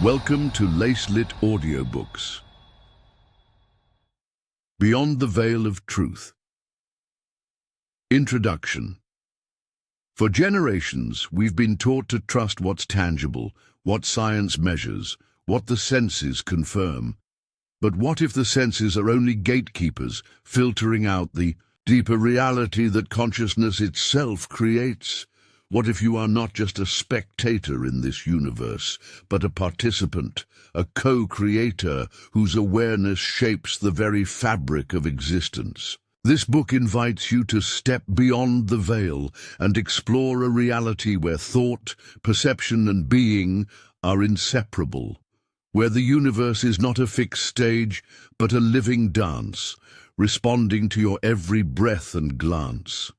Welcome to Lacelit Audiobooks. Beyond the Veil of Truth. Introduction. For generations, we've been taught to trust what's tangible, what science measures, what the senses confirm. But what if the senses are only gatekeepers, filtering out the deeper reality that consciousness itself creates? What if you are not just a spectator in this universe, but a participant, a co-creator whose awareness shapes the very fabric of existence? This book invites you to step beyond the veil and explore a reality where thought, perception, and being are inseparable, where the universe is not a fixed stage, but a living dance, responding to your every breath and glance,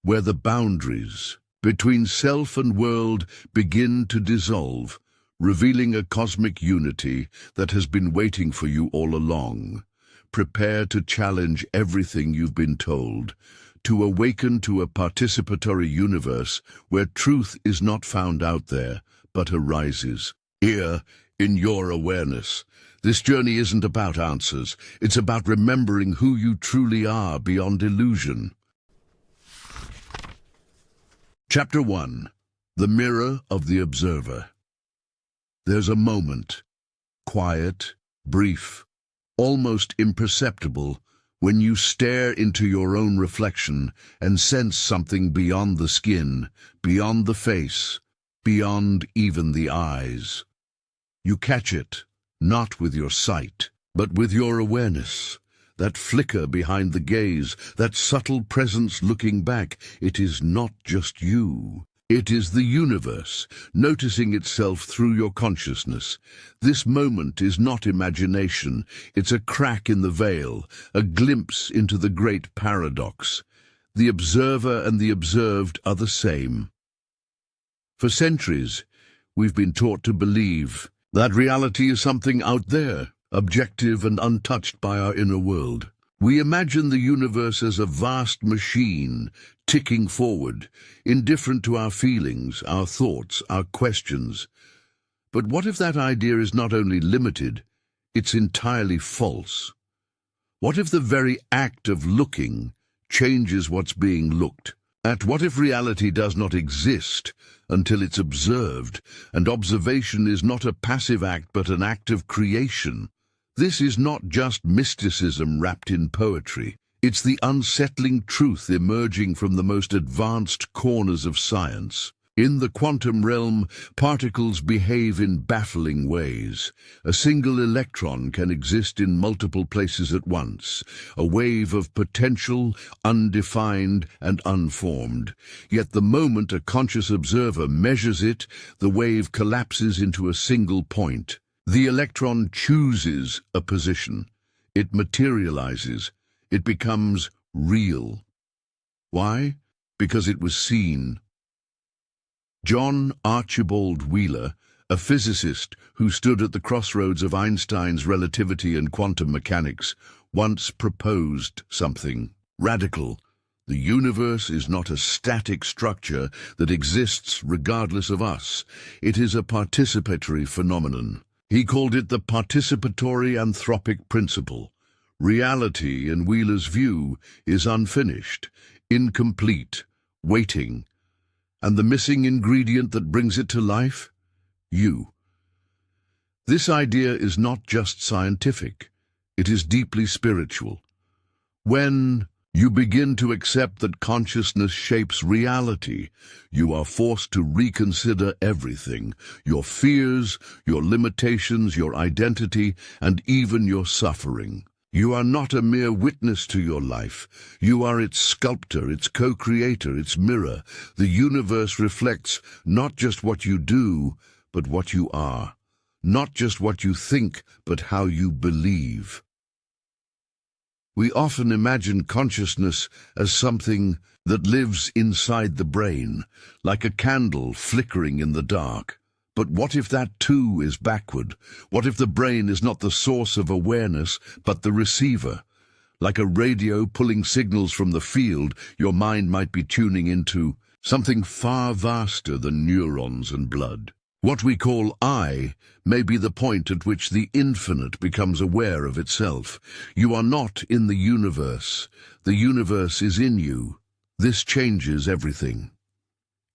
where the boundaries between self and world begin to dissolve, revealing a cosmic unity that has been waiting for you all along. Prepare to challenge everything you've been told, to awaken to a participatory universe where truth is not found out there, but arises here in your awareness. This journey isn't about answers, it's about remembering who you truly are beyond illusion. Chapter 1. The Mirror of the Observer. There's a moment, quiet, brief, almost imperceptible, when you stare into your own reflection and sense something beyond the skin, beyond the face, beyond even the eyes. You catch it, not with your sight, but with your awareness. That flicker behind the gaze, that subtle presence looking back, it is not just you. It is the universe, noticing itself through your consciousness. This moment is not imagination, it's a crack in the veil, a glimpse into the great paradox. The observer and the observed are the same. For centuries, we've been taught to believe that reality is something out there, objective and untouched by our inner world. We imagine the universe as a vast machine, ticking forward, indifferent to our feelings, our thoughts, our questions. But what if that idea is not only limited, it's entirely false? What if the very act of looking changes what's being looked at? What if reality does not exist until it's observed, and observation is not a passive act but an act of creation? This is not just mysticism wrapped in poetry. It's the unsettling truth emerging from the most advanced corners of science. In the quantum realm, particles behave in baffling ways. A single electron can exist in multiple places at once, a wave of potential, undefined and unformed. Yet the moment a conscious observer measures it, the wave collapses into a single point. The electron chooses a position. It materializes. It becomes real. Why? Because it was seen. John Archibald Wheeler, a physicist who stood at the crossroads of Einstein's relativity and quantum mechanics, once proposed something radical. The universe is not a static structure that exists regardless of us. It is a participatory phenomenon. He called it the participatory anthropic principle. Reality, in Wheeler's view, is unfinished, incomplete, waiting. And the missing ingredient that brings it to life? You. This idea is not just scientific, it is deeply spiritual. When you begin to accept that consciousness shapes reality, you are forced to reconsider everything: your fears, your limitations, your identity, and even your suffering. You are not a mere witness to your life. You are its sculptor, its co-creator, its mirror. The universe reflects not just what you do, but what you are. Not just what you think, but how you believe. We often imagine consciousness as something that lives inside the brain, like a candle flickering in the dark. But what if that too is backward? What if the brain is not the source of awareness, but the receiver? Like a radio pulling signals from the field, your mind might be tuning into something far vaster than neurons and blood. What we call I may be the point at which the infinite becomes aware of itself. You are not in the universe. The universe is in you. This changes everything.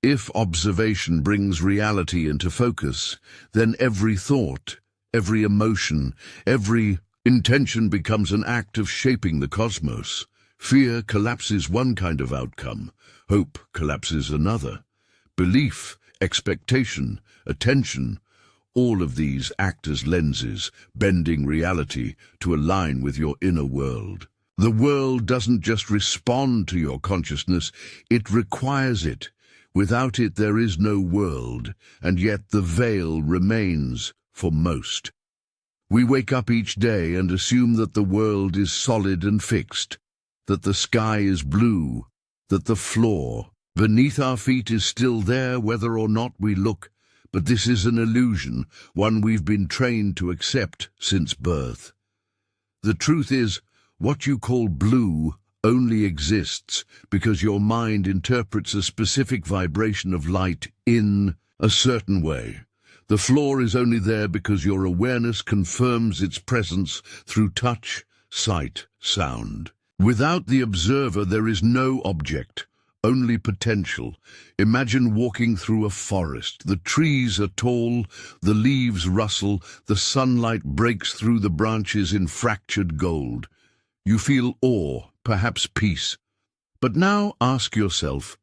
If observation brings reality into focus, then every thought, every emotion, every intention becomes an act of shaping the cosmos. Fear collapses one kind of outcome. Hope collapses another. Belief, expectation, attention, all of these act as lenses, bending reality to align with your inner world. The world doesn't just respond to your consciousness, it requires it. Without it there is no world, and yet the veil remains for most. We wake up each day and assume that the world is solid and fixed, that the sky is blue, that the floor beneath our feet is still there whether or not we look, but this is an illusion, one we've been trained to accept since birth. The truth is, what you call blue only exists because your mind interprets a specific vibration of light in a certain way. The floor is only there because your awareness confirms its presence through touch, sight, sound. Without the observer, there is no object, only potential. Imagine walking through a forest. The trees are tall, the leaves rustle, the sunlight breaks through the branches in fractured gold. You feel awe, perhaps peace. But now ask yourself,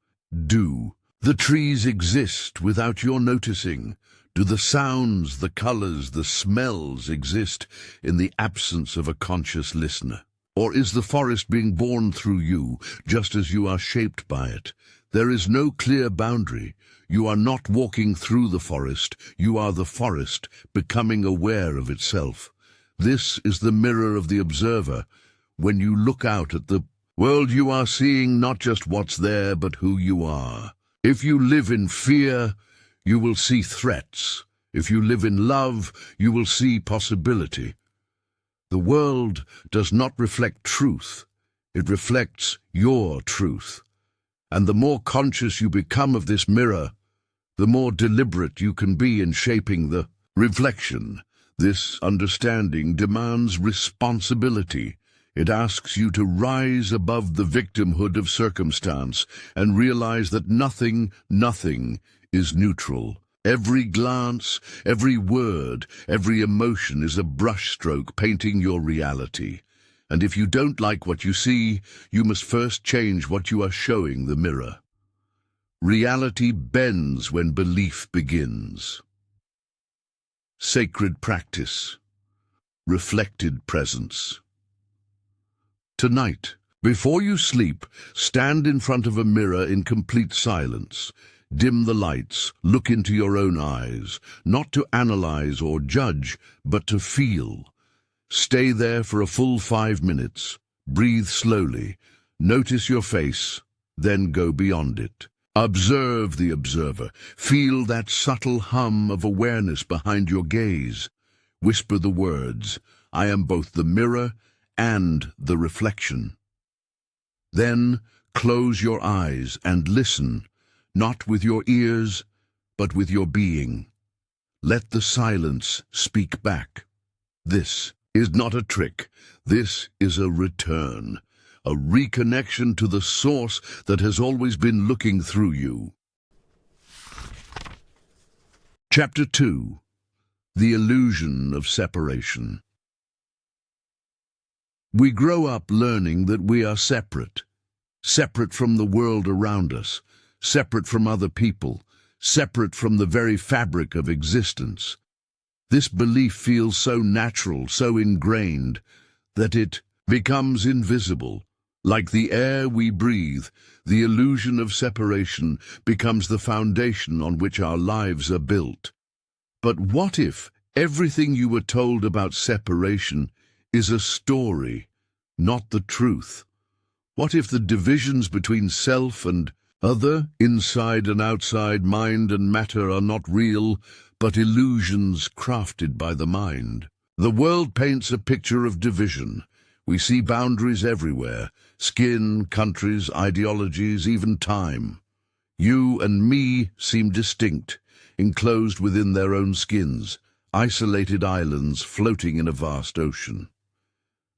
do the trees exist without your noticing? Do the sounds, the colors, the smells exist in the absence of a conscious listener? Or is the forest being born through you, just as you are shaped by it? There is no clear boundary. You are not walking through the forest. You are the forest, becoming aware of itself. This is the mirror of the observer. When you look out at the world, you are seeing not just what's there, but who you are. If you live in fear, you will see threats. If you live in love, you will see possibility. The world does not reflect truth. It reflects your truth. And the more conscious you become of this mirror, the more deliberate you can be in shaping the reflection. This understanding demands responsibility. It asks you to rise above the victimhood of circumstance and realize that nothing is neutral. Every glance, every word, every emotion is a brushstroke painting your reality. And if you don't like what you see, you must first change what you are showing the mirror. Reality bends when belief begins. Sacred practice. Reflected presence. Tonight, before you sleep, stand in front of a mirror in complete silence. Dim the lights, look into your own eyes, not to analyze or judge, but to feel. Stay there for a full 5 minutes. Breathe slowly. Notice your face, then go beyond it. Observe the observer. Feel that subtle hum of awareness behind your gaze. Whisper the words, I am both the mirror and the reflection. Then close your eyes and listen, not with your ears, but with your being. Let the silence speak back. This is not a trick. This is a return, a reconnection to the source that has always been looking through you. Chapter 2. The Illusion of Separation. We grow up learning that we are separate from the world around us, separate from other people, separate from the very fabric of existence. This belief feels so natural, so ingrained, that it becomes invisible. Like the air we breathe, the illusion of separation becomes the foundation on which our lives are built. But what if everything you were told about separation is a story, not the truth? What if the divisions between self and other, inside and outside, mind and matter are not real, but illusions crafted by the mind? The world paints a picture of division. We see boundaries everywhere, skin, countries, ideologies, even time. You and me seem distinct, enclosed within their own skins, isolated islands floating in a vast ocean.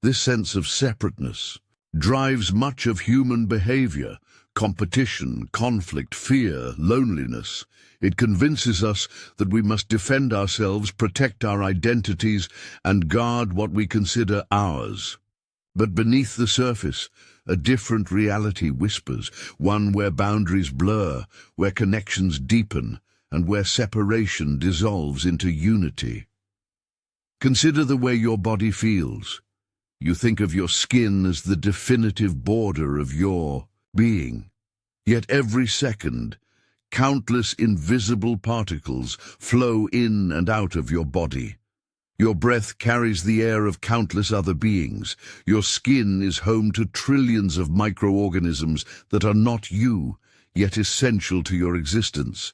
This sense of separateness drives much of human behavior: competition, conflict, fear, loneliness. It convinces us that we must defend ourselves, protect our identities, and guard what we consider ours. But beneath the surface, a different reality whispers, one where boundaries blur, where connections deepen, and where separation dissolves into unity. Consider the way your body feels. You think of your skin as the definitive border of your being. Yet every second, countless invisible particles flow in and out of your body. Your breath carries the air of countless other beings. Your skin is home to trillions of microorganisms that are not you, yet essential to your existence.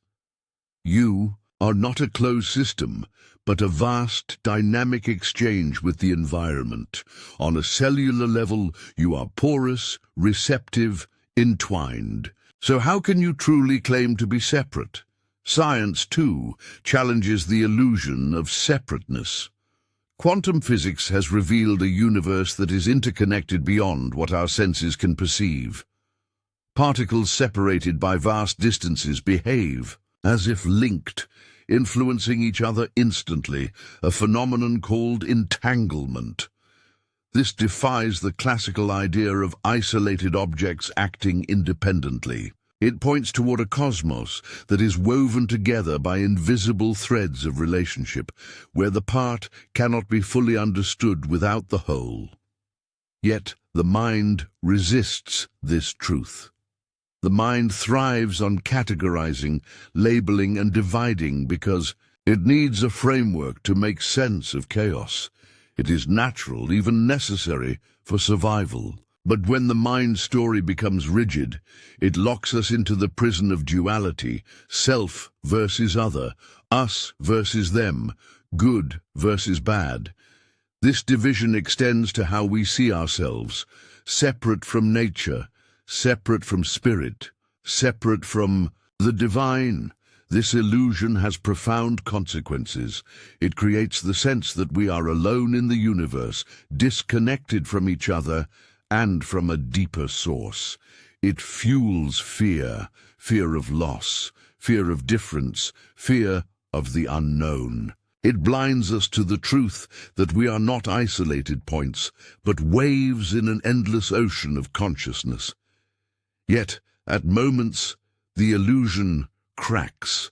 You are not a closed system, but a vast, dynamic exchange with the environment. On a cellular level, you are porous, receptive, entwined. So how can you truly claim to be separate? Science, too, challenges the illusion of separateness. Quantum physics has revealed a universe that is interconnected beyond what our senses can perceive. Particles separated by vast distances behave as if linked, influencing each other instantly, a phenomenon called entanglement. This defies the classical idea of isolated objects acting independently. It points toward a cosmos that is woven together by invisible threads of relationship, where the part cannot be fully understood without the whole. Yet the mind resists this truth. The mind thrives on categorizing, labeling, and dividing because it needs a framework to make sense of chaos. It is natural, even necessary, for survival. But when the mind story becomes rigid, it locks us into the prison of duality: self versus other, us versus them, good versus bad. This division extends to how we see ourselves: separate from nature, separate from spirit, separate from the divine. This illusion has profound consequences. It creates the sense that we are alone in the universe, disconnected from each other and from a deeper source. It fuels fear, fear of loss, fear of difference, fear of the unknown. It blinds us to the truth that we are not isolated points, but waves in an endless ocean of consciousness. Yet, at moments, the illusion cracks.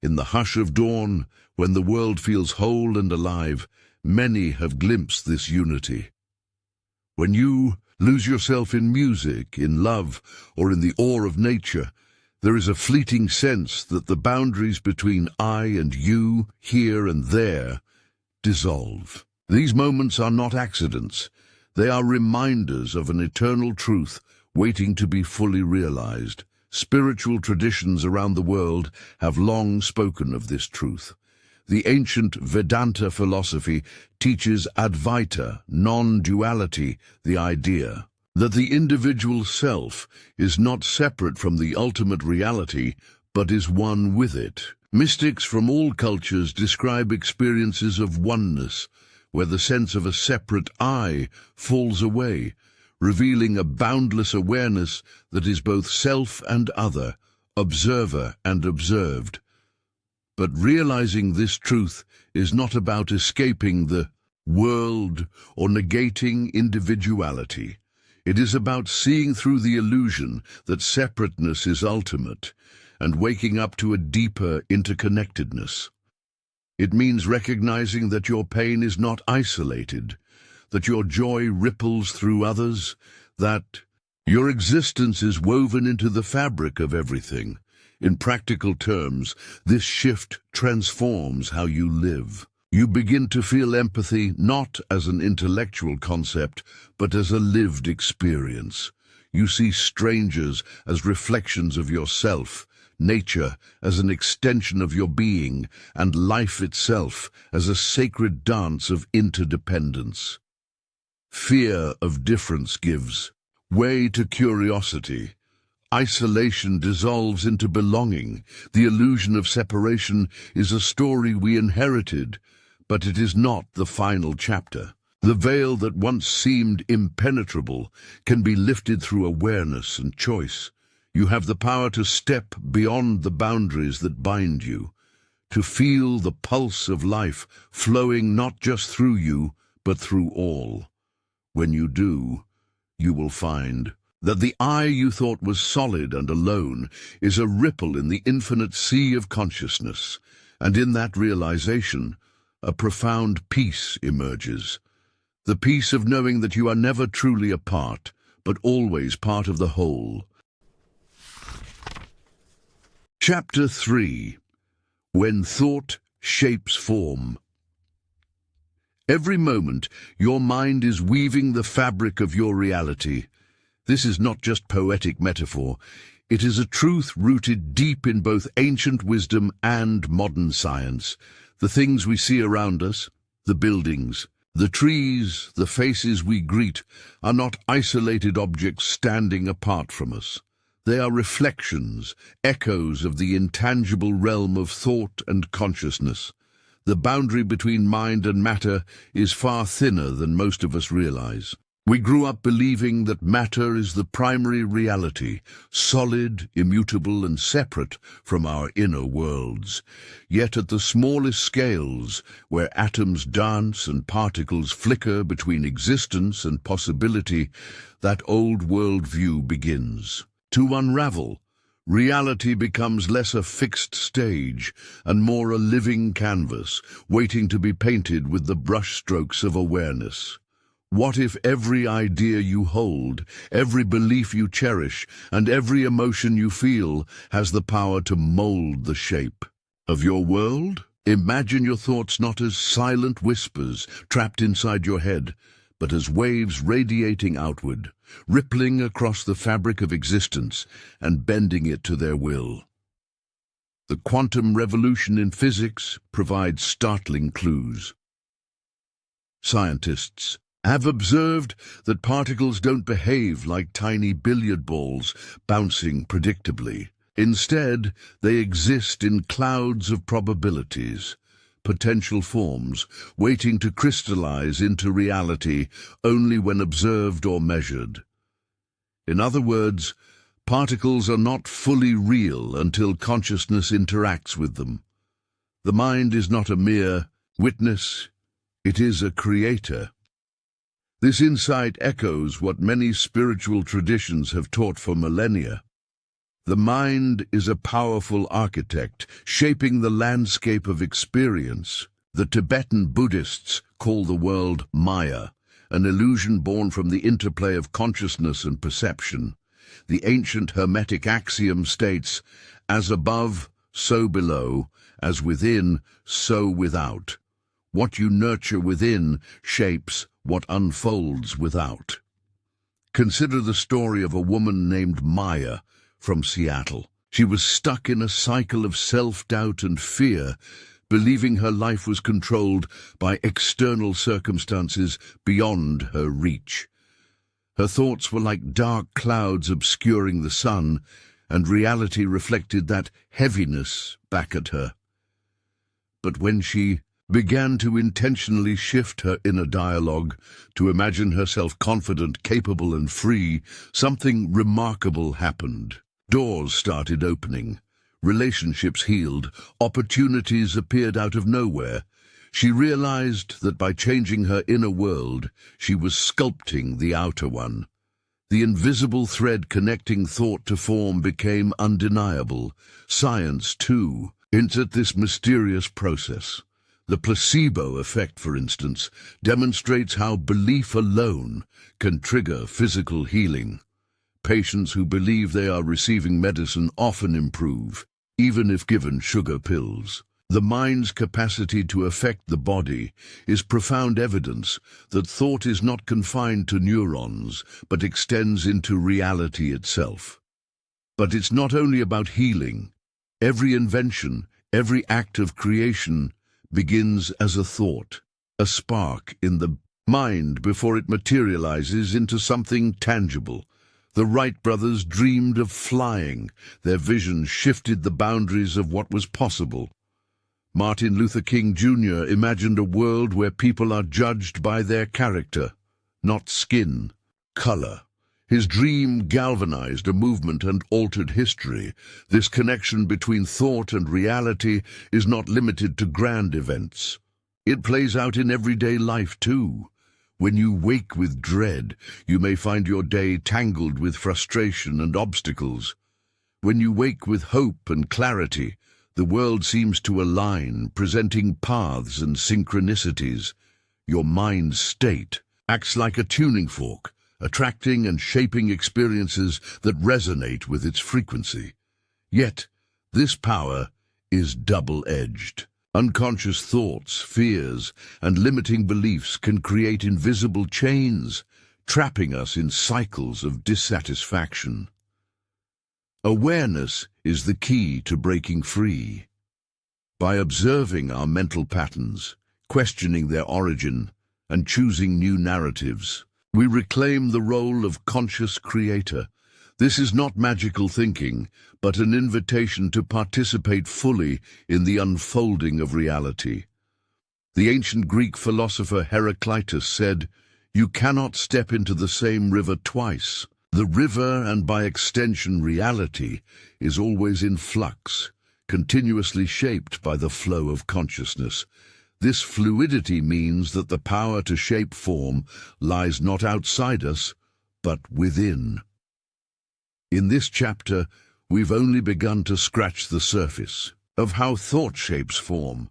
In the hush of dawn, when the world feels whole and alive, many have glimpsed this unity. When you lose yourself in music, in love, or in the awe of nature, there is a fleeting sense that the boundaries between I and you, here and there, dissolve. These moments are not accidents. They are reminders of an eternal truth waiting to be fully realized. Spiritual traditions around the world have long spoken of this truth. The ancient Vedanta philosophy teaches Advaita, non-duality, the idea that the individual self is not separate from the ultimate reality, but is one with it. Mystics from all cultures describe experiences of oneness, where the sense of a separate I falls away, revealing a boundless awareness that is both self and other, observer and observed. But realizing this truth is not about escaping the world or negating individuality. It is about seeing through the illusion that separateness is ultimate and waking up to a deeper interconnectedness. It means recognizing that your pain is not isolated, that your joy ripples through others, that your existence is woven into the fabric of everything. In practical terms, this shift transforms how you live. You begin to feel empathy not as an intellectual concept, but as a lived experience. You see strangers as reflections of yourself, nature as an extension of your being, and life itself as a sacred dance of interdependence. Fear of difference gives way to curiosity. isolation dissolves into belonging. The illusion of separation is a story we inherited, but it is not the final chapter. The veil that once seemed impenetrable can be lifted through awareness and choice. You have the power to step beyond the boundaries that bind you, to feel the pulse of life flowing not just through you, but through all. When you do, you will find that the I you thought was solid and alone is a ripple in the infinite sea of consciousness, and in that realization, a profound peace emerges. The peace of knowing that you are never truly apart, but always part of the whole. Chapter 3. When Thought Shapes Form. Every moment, your mind is weaving the fabric of your reality. This is not just poetic metaphor. It is a truth rooted deep in both ancient wisdom and modern science. The things we see around us, the buildings, the trees, the faces we greet, are not isolated objects standing apart from us. They are reflections, echoes of the intangible realm of thought and consciousness. The boundary between mind and matter is far thinner than most of us realize. We grew up believing that matter is the primary reality, solid, immutable, and separate from our inner worlds. Yet at the smallest scales, where atoms dance and particles flicker between existence and possibility, that old worldview begins to unravel. Reality becomes less a fixed stage and more a living canvas, waiting to be painted with the brushstrokes of awareness. What if every idea you hold, every belief you cherish, and every emotion you feel has the power to mold the shape of your world? Imagine your thoughts not as silent whispers trapped inside your head, but as waves radiating outward, rippling across the fabric of existence and bending it to their will. The quantum revolution in physics provides startling clues. Scientists have observed that particles don't behave like tiny billiard balls bouncing predictably. Instead, they exist in clouds of probabilities, potential forms, waiting to crystallize into reality only when observed or measured. In other words, particles are not fully real until consciousness interacts with them. The mind is not a mere witness, it is a creator. This insight echoes what many spiritual traditions have taught for millennia. The mind is a powerful architect, shaping the landscape of experience. The Tibetan Buddhists call the world Maya, an illusion born from the interplay of consciousness and perception. The ancient Hermetic axiom states, "As above, so below, as within, so without." What you nurture within shapes what unfolds without. Consider the story of a woman named Maya from Seattle. She was stuck in a cycle of self-doubt and fear, believing her life was controlled by external circumstances beyond her reach. Her thoughts were like dark clouds obscuring the sun, and reality reflected that heaviness back at her. But when she began to intentionally shift her inner dialogue, to imagine herself confident, capable, and free, something remarkable happened. Doors started opening, relationships healed, opportunities appeared out of nowhere. She realized that by changing her inner world, she was sculpting the outer one. The invisible thread connecting thought to form became undeniable. Science, too, hints at this mysterious process. The placebo effect, for instance, demonstrates how belief alone can trigger physical healing. Patients who believe they are receiving medicine often improve, even if given sugar pills. The mind's capacity to affect the body is profound evidence that thought is not confined to neurons, but extends into reality itself. But it's not only about healing. Every invention, every act of creation begins as a thought, a spark in the mind before it materializes into something tangible. The Wright brothers dreamed of flying. Their vision shifted the boundaries of what was possible. Martin Luther King Jr. imagined a world where people are judged by their character, not skin, color. His dream galvanized a movement and altered history. This connection between thought and reality is not limited to grand events. It plays out in everyday life too. When you wake with dread, you may find your day tangled with frustration and obstacles. When you wake with hope and clarity, the world seems to align, presenting paths and synchronicities. Your mind's state acts like a tuning fork, attracting and shaping experiences that resonate with its frequency. Yet, this power is double-edged. Unconscious thoughts, fears, and limiting beliefs can create invisible chains, trapping us in cycles of dissatisfaction. Awareness is the key to breaking free. By observing our mental patterns, questioning their origin, and choosing new narratives, we reclaim the role of conscious creator. This is not magical thinking, but an invitation to participate fully in the unfolding of reality. The ancient Greek philosopher Heraclitus said, "You cannot step into the same river twice." The river, and by extension reality, is always in flux, continuously shaped by the flow of consciousness. This fluidity means that the power to shape form lies not outside us, but within. In this chapter, we've only begun to scratch the surface of how thought shapes form.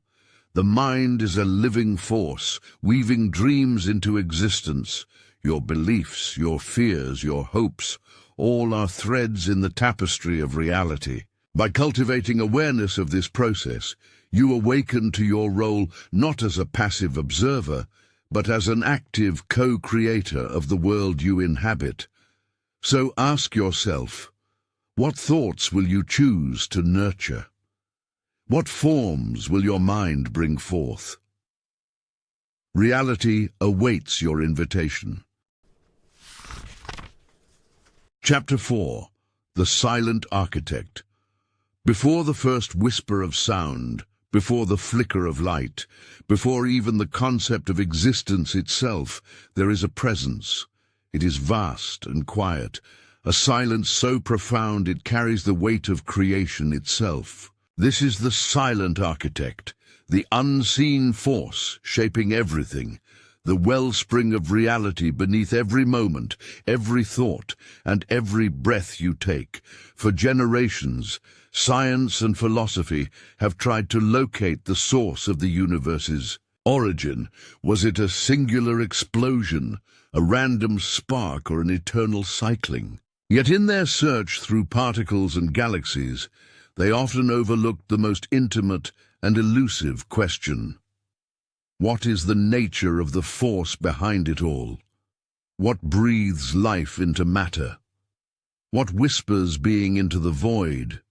The mind is a living force, weaving dreams into existence. Your beliefs, your fears, your hopes, all are threads in the tapestry of reality. By cultivating awareness of this process, you awaken to your role not as a passive observer, but as an active co-creator of the world you inhabit. So ask yourself, what thoughts will you choose to nurture? What forms will your mind bring forth? Reality awaits your invitation. Chapter 4. The Silent Architect. Before the first whisper of sound, before the flicker of light, before even the concept of existence itself, there is a presence. It is vast and quiet, a silence so profound it carries the weight of creation itself. This is the silent architect, the unseen force shaping everything, the wellspring of reality beneath every moment, every thought, and every breath you take. For generations, science and philosophy have tried to locate the source of the universe's origin. Was it a singular explosion, a random spark, or an eternal cycling? Yet in their search through particles and galaxies, they often overlooked the most intimate and elusive question. What is the nature of the force behind it all? What breathes life into matter? What whispers being into the void?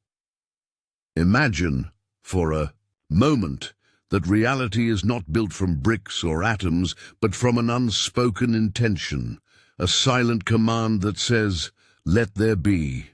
Imagine, for a moment, that reality is not built from bricks or atoms, but from an unspoken intention, a silent command that says, "Let there be."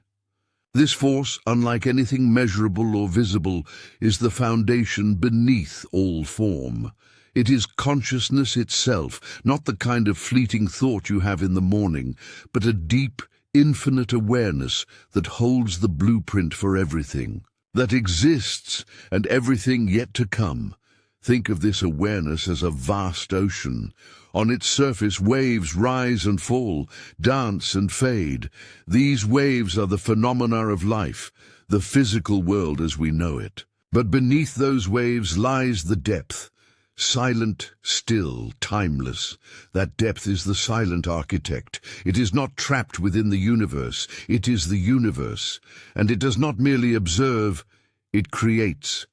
This force, unlike anything measurable or visible, is the foundation beneath all form. It is consciousness itself, not the kind of fleeting thought you have in the morning, but a deep, infinite awareness that holds the blueprint for everything that exists and everything yet to come. Think of this awareness as a vast ocean. On its surface, waves rise and fall, dance and fade. These waves are the phenomena of life, the physical world as we know it. But beneath those waves lies the depth, silent, still, timeless. That depth is the silent architect. It is not trapped within the universe, it is the universe. And it does not merely observe, it creates.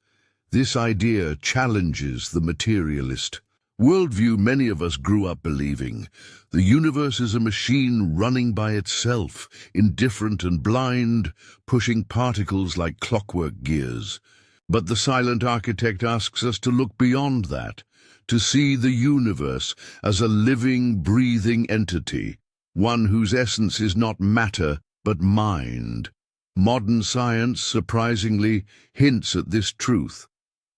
This idea challenges the materialist worldview many of us grew up believing. The universe is a machine running by itself, indifferent and blind, pushing particles like clockwork gears. But the silent architect asks us to look beyond that, to see the universe as a living, breathing entity. one whose essence is not matter but mind. Modern science, surprisingly, hints at this truth.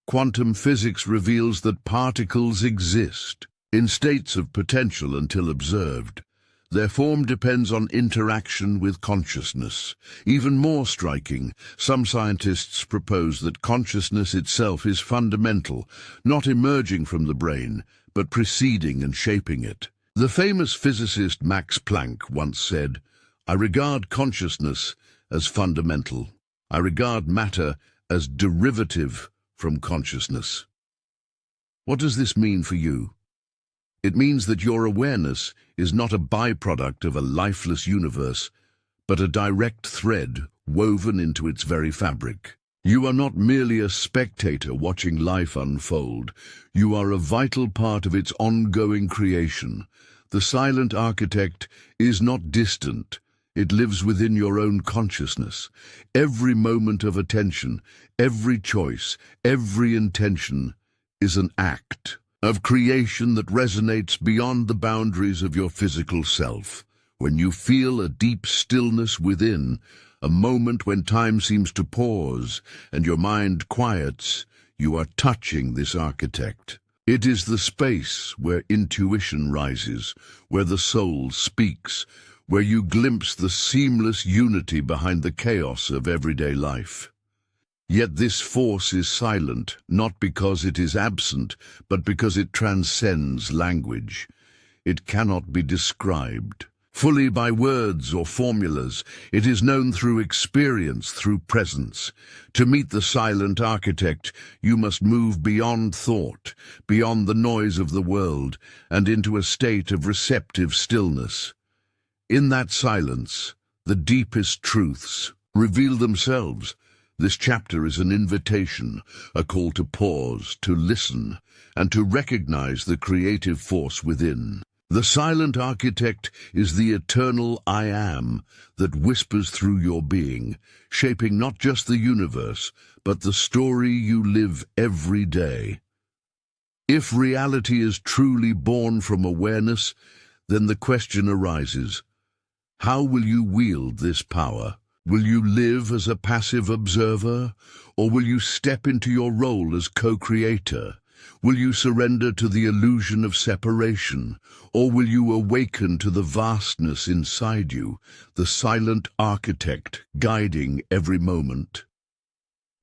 Quantum physics reveals that particles exist in states of potential until observed. Their form depends on interaction with consciousness. Even more striking, some scientists propose that consciousness itself is fundamental, not emerging from the brain, but preceding and shaping it. The famous physicist Max Planck once said, "I regard consciousness as fundamental. I regard matter as derivative from consciousness." What does this mean for you? It means that your awareness is not a byproduct of a lifeless universe, but a direct thread woven into its very fabric. You are not merely a spectator watching life unfold. You are a vital part of its ongoing creation. The silent architect is not distant. It lives within your own consciousness. Every moment of attention, every choice, every intention is an act of creation that resonates beyond the boundaries of your physical self. When you feel a deep stillness within, a moment when time seems to pause and your mind quiets, you are touching this architect. It is the space where intuition rises, where the soul speaks, where you glimpse the seamless unity behind the chaos of everyday life. Yet this force is silent, not because it is absent, but because it transcends language. It cannot be described fully by words or formulas. It is known through experience, through presence. To meet the silent architect, you must move beyond thought, beyond the noise of the world, and into a state of receptive stillness. In that silence, the deepest truths reveal themselves. This chapter is an invitation, a call to pause, to listen, and to recognize the creative force within. The silent architect is the eternal I am that whispers through your being, shaping not just the universe, but the story you live every day. If reality is truly born from awareness, then the question arises, how will you wield this power? Will you live as a passive observer, or will you step into your role as co-creator? Will you surrender to the illusion of separation, or will you awaken to the vastness inside you, the silent architect guiding every moment?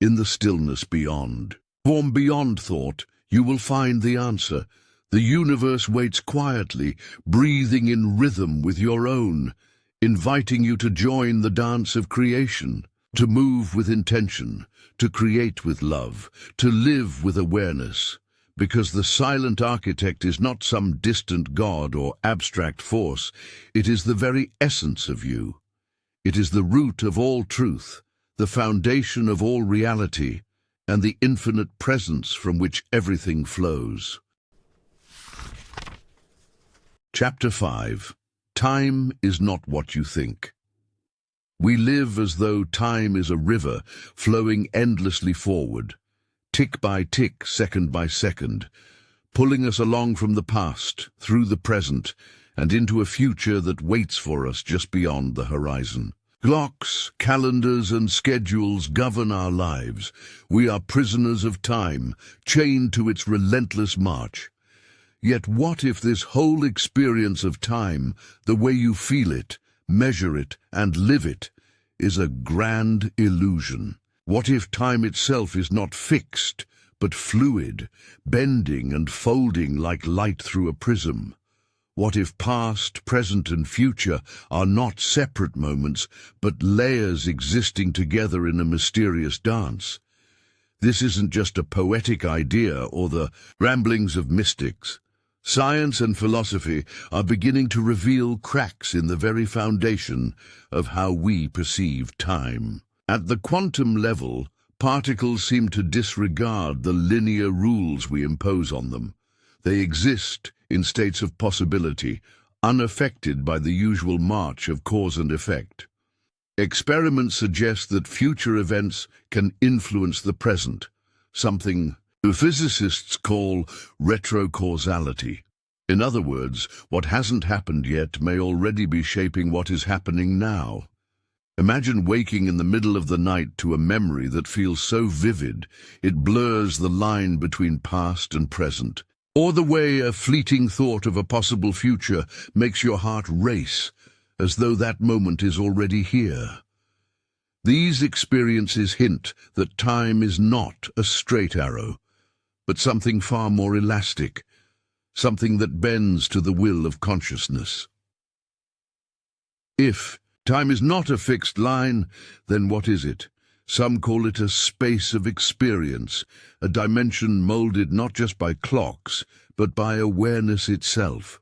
In the stillness beyond, form beyond thought, you will find the answer. The universe waits quietly, breathing in rhythm with your own, inviting you to join the dance of creation, to move with intention, to create with love, to live with awareness. Because the silent architect is not some distant god or abstract force, it is the very essence of you. It is the root of all truth, the foundation of all reality, and the infinite presence from which everything flows. Chapter 5. Time is not what you think. We live as though time is a river flowing endlessly forward, tick by tick, second by second, pulling us along from the past, through the present, and into a future that waits for us just beyond the horizon. Clocks, calendars, and schedules govern our lives. We are prisoners of time, chained to its relentless march. Yet what if this whole experience of time, the way you feel it, measure it, and live it, is a grand illusion? What if time itself is not fixed, but fluid, bending and folding like light through a prism? What if past, present, and future are not separate moments, but layers existing together in a mysterious dance? This isn't just a poetic idea or the ramblings of mystics. Science and philosophy are beginning to reveal cracks in the very foundation of how we perceive time. At the quantum level, particles seem to disregard the linear rules we impose on them. They exist in states of possibility, unaffected by the usual march of cause and effect. Experiments suggest that future events can influence the present, something physicists call retrocausality. In other words, what hasn't happened yet may already be shaping what is happening now. Imagine waking in the middle of the night to a memory that feels so vivid it blurs the line between past and present. Or the way a fleeting thought of a possible future makes your heart race, as though that moment is already here. These experiences hint that time is not a straight arrow, but something far more elastic, something that bends to the will of consciousness. If time is not a fixed line, then what is it? Some call it a space of experience, a dimension molded not just by clocks, but by awareness itself.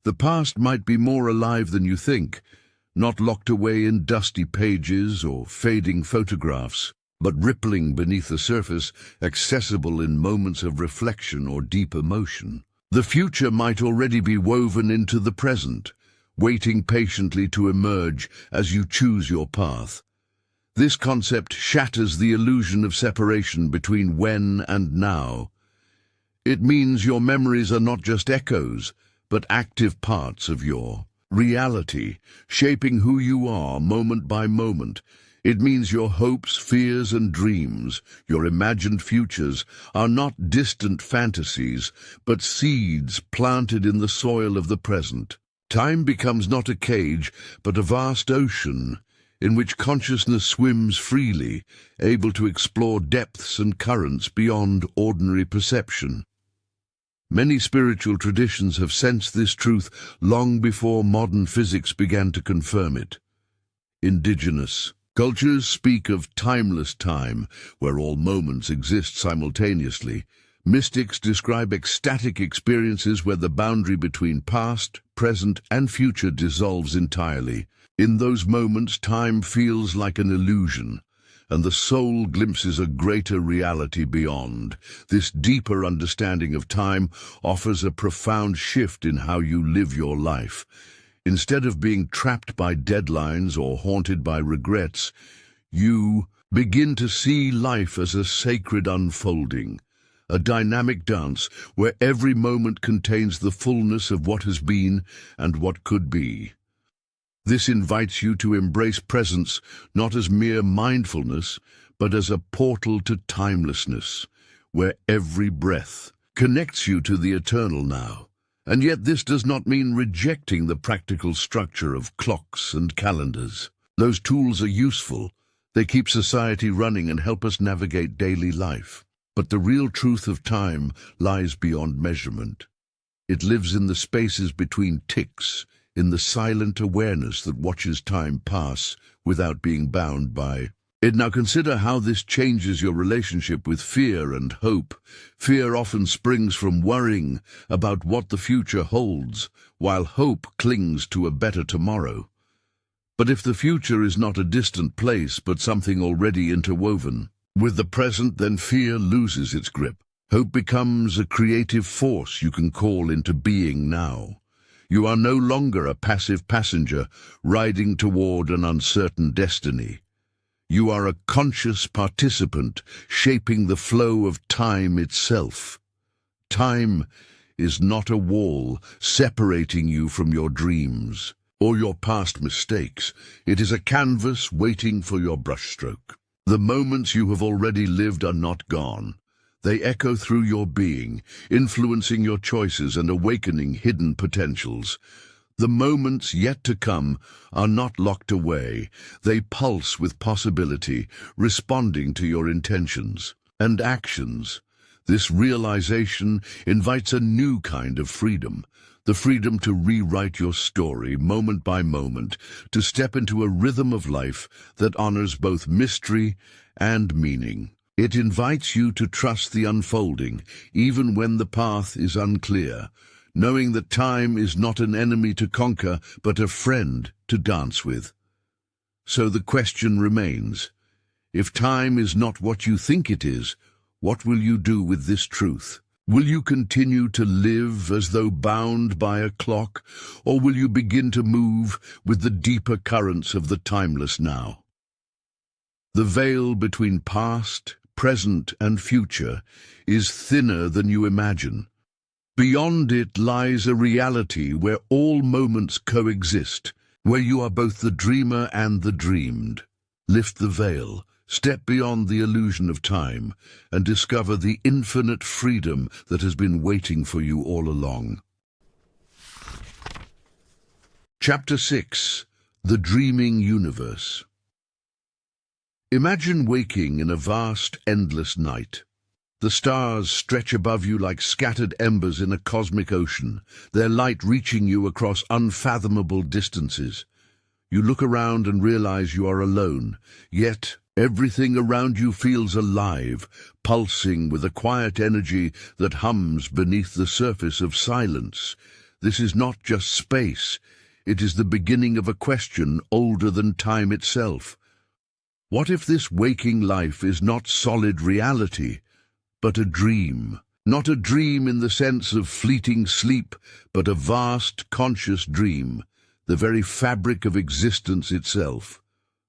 The past might be more alive than you think, not locked away in dusty pages or fading photographs, but rippling beneath the surface, accessible in moments of reflection or deep emotion. The future might already be woven into the present, waiting patiently to emerge as you choose your path. This concept shatters the illusion of separation between when and now. It means your memories are not just echoes, but active parts of your reality, shaping who you are moment by moment. It means your hopes, fears, and dreams, your imagined futures, are not distant fantasies, but seeds planted in the soil of the present. Time becomes not a cage, but a vast ocean, in which consciousness swims freely, able to explore depths and currents beyond ordinary perception. Many spiritual traditions have sensed this truth long before modern physics began to confirm it. Indigenous cultures speak of timeless time, where all moments exist simultaneously. Mystics describe ecstatic experiences where the boundary between past, present, and future dissolves entirely. In those moments, time feels like an illusion, and the soul glimpses a greater reality beyond. This deeper understanding of time offers a profound shift in how you live your life. Instead of being trapped by deadlines or haunted by regrets, you begin to see life as a sacred unfolding, a dynamic dance where every moment contains the fullness of what has been and what could be. This invites you to embrace presence not as mere mindfulness, but as a portal to timelessness, where every breath connects you to the eternal now. And yet this does not mean rejecting the practical structure of clocks and calendars. Those tools are useful. They keep society running and help us navigate daily life. But the real truth of time lies beyond measurement. It lives in the spaces between ticks, in the silent awareness that watches time pass without being bound by it. Now consider how this changes your relationship with fear and hope. Fear often springs from worrying about what the future holds, while hope clings to a better tomorrow. But if the future is not a distant place, but something already interwoven with the present, then fear loses its grip. Hope becomes a creative force you can call into being now. You are no longer a passive passenger riding toward an uncertain destiny. You are a conscious participant shaping the flow of time itself. Time is not a wall separating you from your dreams or your past mistakes. It is a canvas waiting for your brushstroke. The moments you have already lived are not gone. They echo through your being, influencing your choices and awakening hidden potentials. The moments yet to come are not locked away. They pulse with possibility, responding to your intentions and actions. This realization invites a new kind of freedom, the freedom to rewrite your story moment by moment, to step into a rhythm of life that honors both mystery and meaning. It invites you to trust the unfolding, even when the path is unclear, knowing that time is not an enemy to conquer, but a friend to dance with. So the question remains, if time is not what you think it is, what will you do with this truth? Will you continue to live as though bound by a clock, or will you begin to move with the deeper currents of the timeless now? The veil between past, present, and future is thinner than you imagine. Beyond it lies a reality where all moments coexist, where you are both the dreamer and the dreamed. Lift the veil, step beyond the illusion of time, and discover the infinite freedom that has been waiting for you all along. Chapter 6. The Dreaming Universe. Imagine waking in a vast, endless night. The stars stretch above you like scattered embers in a cosmic ocean, their light reaching you across unfathomable distances. You look around and realize you are alone, yet everything around you feels alive, pulsing with a quiet energy that hums beneath the surface of silence. This is not just space, it is the beginning of a question older than time itself. What if this waking life is not solid reality, but a dream? Not a dream in the sense of fleeting sleep, but a vast, conscious dream, the very fabric of existence itself.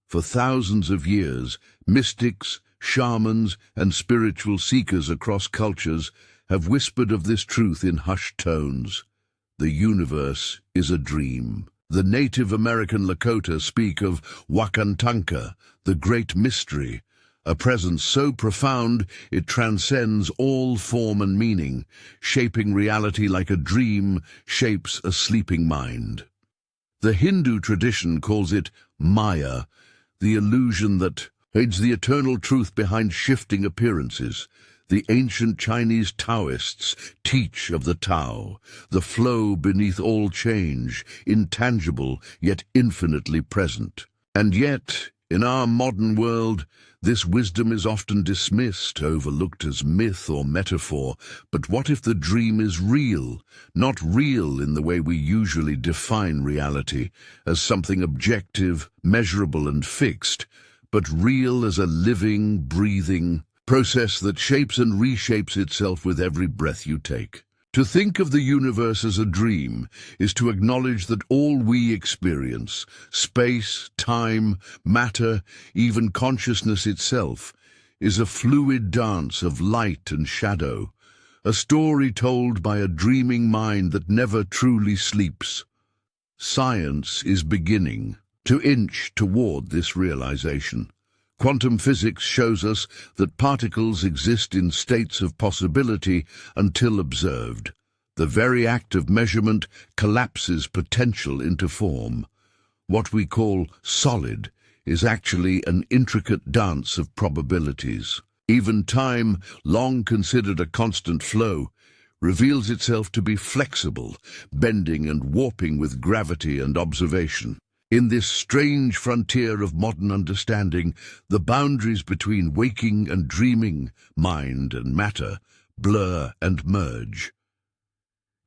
For thousands of years, mystics, shamans, and spiritual seekers across cultures have whispered of this truth in hushed tones. The universe is a dream. The Native American Lakota speak of Wakantanka, the great mystery, a presence so profound it transcends all form and meaning, shaping reality like a dream shapes a sleeping mind. The Hindu tradition calls it Maya, the illusion that hides the eternal truth behind shifting appearances. The ancient Chinese Taoists teach of the Tao, the flow beneath all change, intangible yet infinitely present. And yet, in our modern world, this wisdom is often dismissed, overlooked as myth or metaphor. But what if the dream is real? Not real in the way we usually define reality, as something objective, measurable and fixed, but real as a living, breathing process that shapes and reshapes itself with every breath you take. To think of the universe as a dream is to acknowledge that all we experience, space, time, matter, even consciousness itself, is a fluid dance of light and shadow, a story told by a dreaming mind that never truly sleeps. Science is beginning to inch toward this realization. Quantum physics shows us that particles exist in states of possibility until observed. The very act of measurement collapses potential into form. What we call solid is actually an intricate dance of probabilities. Even time, long considered a constant flow, reveals itself to be flexible, bending and warping with gravity and observation. In this strange frontier of modern understanding, the boundaries between waking and dreaming, mind and matter, blur and merge.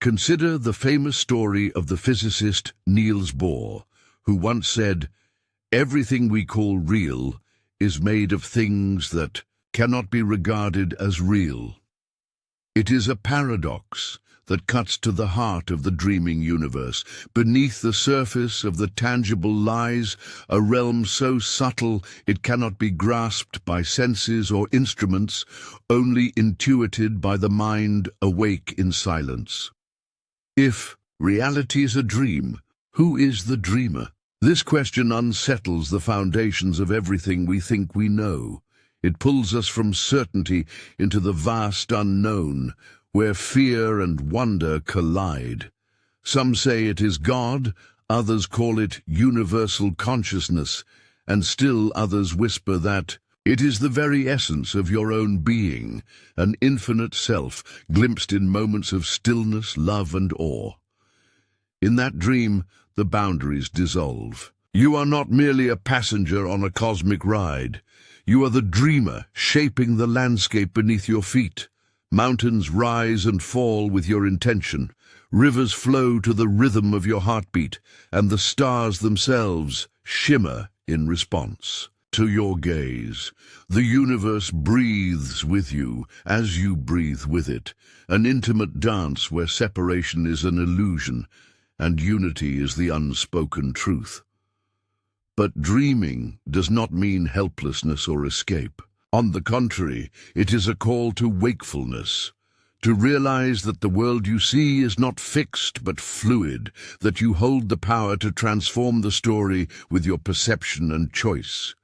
Consider the famous story of the physicist Niels Bohr, who once said, "Everything we call real is made of things that cannot be regarded as real." It is a paradox that cuts to the heart of the dreaming universe. Beneath the surface of the tangible lies a realm so subtle it cannot be grasped by senses or instruments, only intuited by the mind awake in silence. If reality is a dream, who is the dreamer? This question unsettles the foundations of everything we think we know. It pulls us from certainty into the vast unknown, where fear and wonder collide. Some say it is God, others call it universal consciousness, and still others whisper that it is the very essence of your own being, an infinite self, glimpsed in moments of stillness, love and awe. In that dream, the boundaries dissolve. You are not merely a passenger on a cosmic ride. You are the dreamer, shaping the landscape beneath your feet. Mountains rise and fall with your intention. Rivers flow to the rhythm of your heartbeat, and the stars themselves shimmer in response to your gaze. The universe breathes with you as you breathe with it, an intimate dance where separation is an illusion and unity is the unspoken truth. But dreaming does not mean helplessness or escape. On the contrary, it is a call to wakefulness, To realize that the world you see is not fixed but fluid, that you hold the power to transform the story with your perception and choice.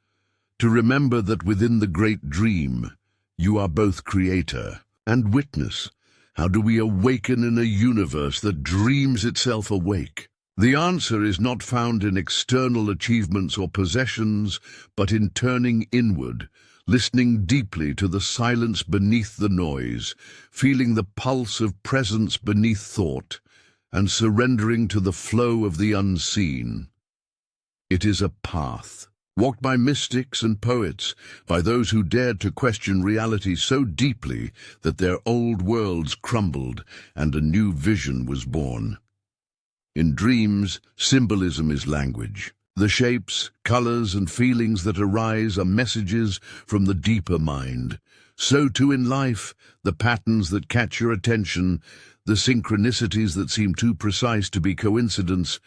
To remember that within the great dream, you are both creator and witness. How do we awaken in a universe that dreams itself awake? The answer is not found in external achievements or possessions, but in turning inward, listening deeply to the silence beneath the noise, feeling the pulse of presence beneath thought, and surrendering to the flow of the unseen. It is a path, walked by mystics and poets, by those who dared to question reality so deeply that their old worlds crumbled and a new vision was born. In dreams, symbolism is language. The shapes, colors, and feelings that arise are messages from the deeper mind. So too in life, the patterns that catch your attention, the synchronicities that seem too precise to be coincidence,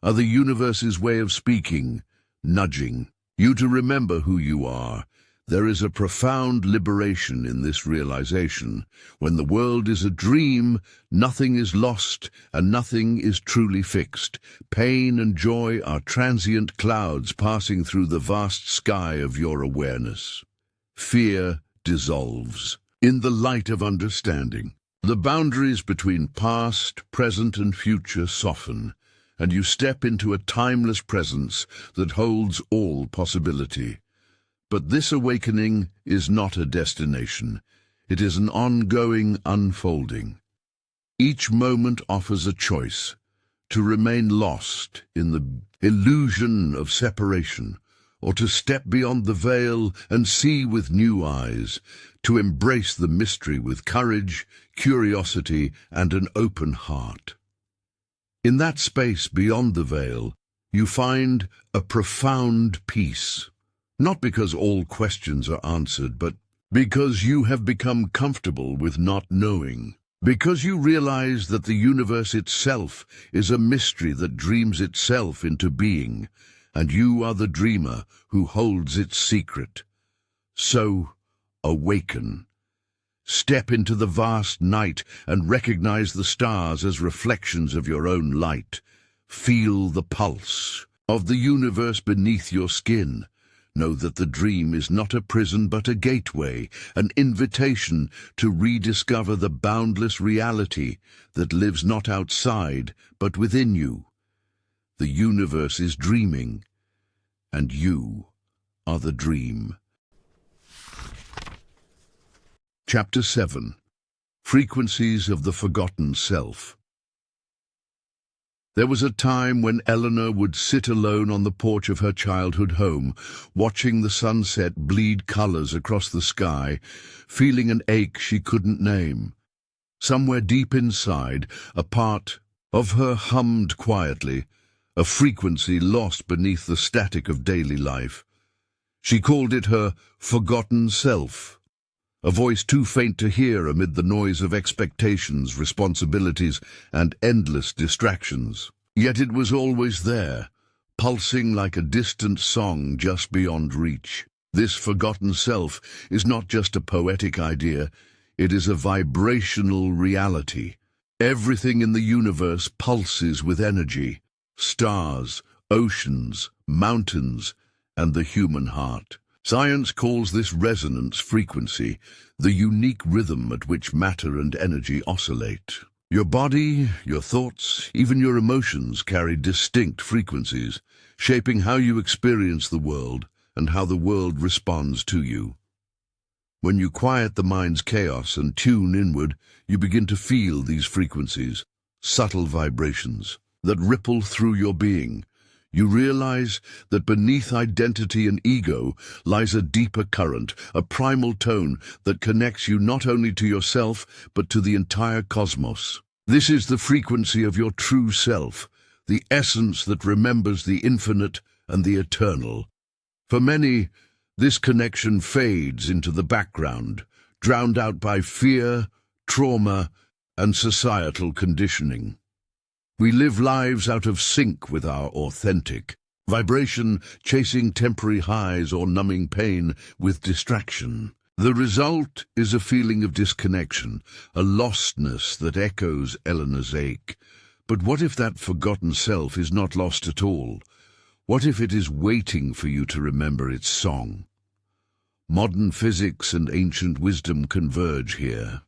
are the universe's way of speaking, nudging you to remember who you are. There is a profound liberation in this realization. When the world is a dream, nothing is lost and nothing is truly fixed. Pain and joy are transient clouds passing through the vast sky of your awareness. Fear dissolves in the light of understanding. The boundaries between past, present, and future soften, and you step into a timeless presence that holds all possibility. But this awakening is not a destination. It is an ongoing unfolding. Each moment offers a choice: to remain lost in the illusion of separation, or to step beyond the veil and see with new eyes, to embrace the mystery with courage, curiosity, and an open heart. In that space beyond the veil, you find a profound peace. Not because all questions are answered, but because you have become comfortable with not knowing. Because you realize that the universe itself is a mystery that dreams itself into being, and you are the dreamer who holds its secret. So, awaken. Step into the vast night and recognize the stars as reflections of your own light. Feel the pulse of the universe beneath your skin. Know that the dream is not a prison but a gateway, an invitation to rediscover the boundless reality that lives not outside but within you. The universe is dreaming, and you are the dream. Chapter 7. Frequencies of the Forgotten Self. There was a time when Eleanor would sit alone on the porch of her childhood home, watching the sunset bleed colors across the sky, feeling an ache she couldn't name. Somewhere deep inside, a part of her hummed quietly, a frequency lost beneath the static of daily life. She called it her forgotten self, a voice too faint to hear amid the noise of expectations, responsibilities, and endless distractions. Yet it was always there, pulsing like a distant song just beyond reach. This forgotten self is not just a poetic idea, it is a vibrational reality. Everything in the universe pulses with energy: stars, oceans, mountains, and the human heart. Science calls this resonance frequency, the unique rhythm at which matter and energy oscillate. Your body, your thoughts, even your emotions carry distinct frequencies, shaping how you experience the world and how the world responds to you. When you quiet the mind's chaos and tune inward, you begin to feel these frequencies, subtle vibrations that ripple through your being. You realize that beneath identity and ego lies a deeper current, a primal tone that connects you not only to yourself, but to the entire cosmos. This is the frequency of your true self, the essence that remembers the infinite and the eternal. For many, this connection fades into the background, drowned out by fear, trauma, and societal conditioning. We live lives out of sync with our authentic vibration, chasing temporary highs or numbing pain with distraction. The result is a feeling of disconnection, a lostness that echoes Eleanor's ache. But what if that forgotten self is not lost at all? What if it is waiting for you to remember its song? Modern physics and ancient wisdom converge here.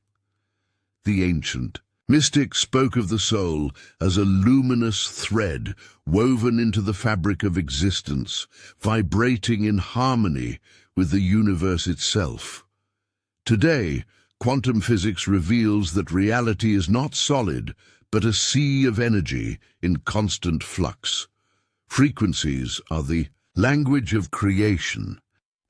The ancient mystics spoke of the soul as a luminous thread woven into the fabric of existence, vibrating in harmony with the universe itself. Today, quantum physics reveals that reality is not solid, but a sea of energy in constant flux. Frequencies are the language of creation.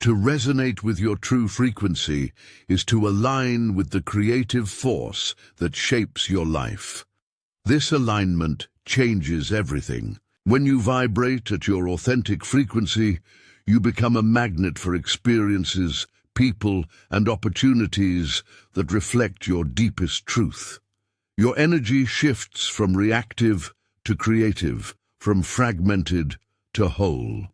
To resonate with your true frequency is to align with the creative force that shapes your life. This alignment changes everything. When you vibrate at your authentic frequency, you become a magnet for experiences, people, and opportunities that reflect your deepest truth. Your energy shifts from reactive to creative, from fragmented to whole.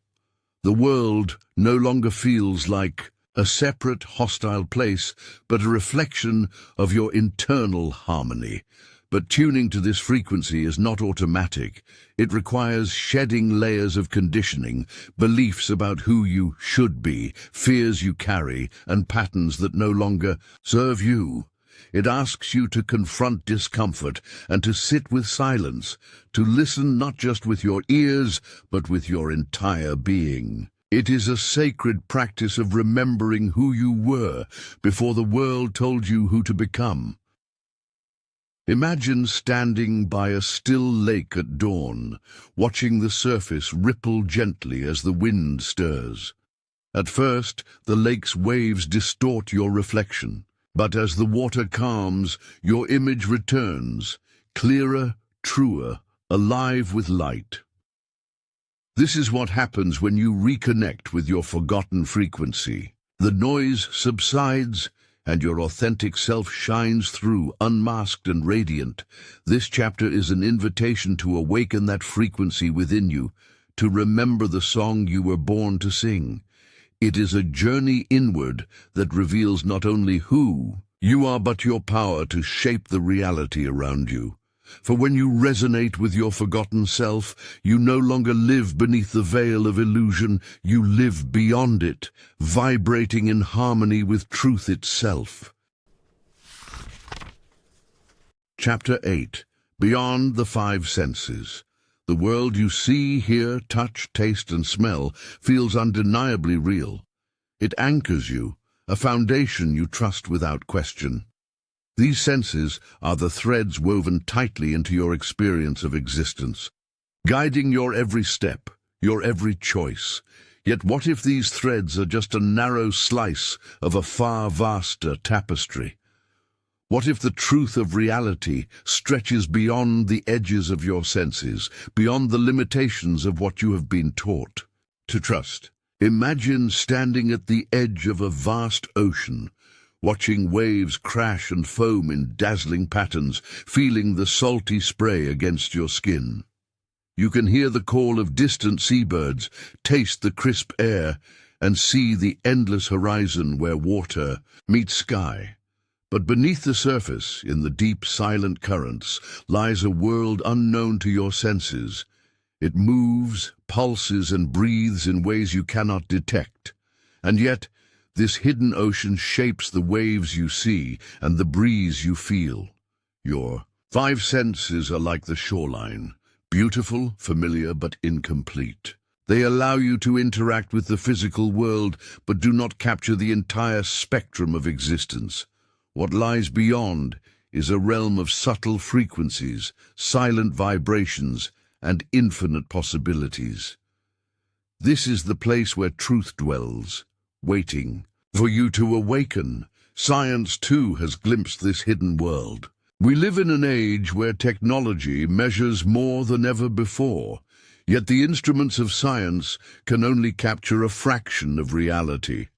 The world no longer feels like a separate, hostile place, but a reflection of your internal harmony. But tuning to this frequency is not automatic. It requires shedding layers of conditioning, beliefs about who you should be, fears you carry, and patterns that no longer serve you. It asks you to confront discomfort and to sit with silence, to listen not just with your ears, but with your entire being. It is a sacred practice of remembering who you were before the world told you who to become. Imagine standing by a still lake at dawn, watching the surface ripple gently as the wind stirs. At first, the lake's waves distort your reflection. But as the water calms, your image returns, clearer, truer, alive with light. This is what happens when you reconnect with your forgotten frequency. The noise subsides, and your authentic self shines through, unmasked and radiant. This chapter is an invitation to awaken that frequency within you, to remember the song you were born to sing. It is a journey inward that reveals not only who you are, but your power to shape the reality around you. For when you resonate with your forgotten self, you no longer live beneath the veil of illusion, you live beyond it, vibrating in harmony with truth itself. Chapter 8. Beyond the Five Senses. The world you see, hear, touch, taste, and smell feels undeniably real. It anchors you, a foundation you trust without question. These senses are the threads woven tightly into your experience of existence, guiding your every step, your every choice. Yet what if these threads are just a narrow slice of a far vaster tapestry? What if the truth of reality stretches beyond the edges of your senses, beyond the limitations of what you have been taught to trust? Imagine standing at the edge of a vast ocean, watching waves crash and foam in dazzling patterns, feeling the salty spray against your skin. You can hear the call of distant seabirds, taste the crisp air, and see the endless horizon where water meets sky. But beneath the surface, in the deep, silent currents, lies a world unknown to your senses. It moves, pulses, and breathes in ways you cannot detect. And yet, this hidden ocean shapes the waves you see and the breeze you feel. Your five senses are like the shoreline, beautiful, familiar, but incomplete. They allow you to interact with the physical world, but do not capture the entire spectrum of existence. What lies beyond is a realm of subtle frequencies, silent vibrations, and infinite possibilities. This is the place where truth dwells, waiting for you to awaken. Science, too, has glimpsed this hidden world. We live in an age where technology measures more than ever before, yet the instruments of science can only capture a fraction of reality.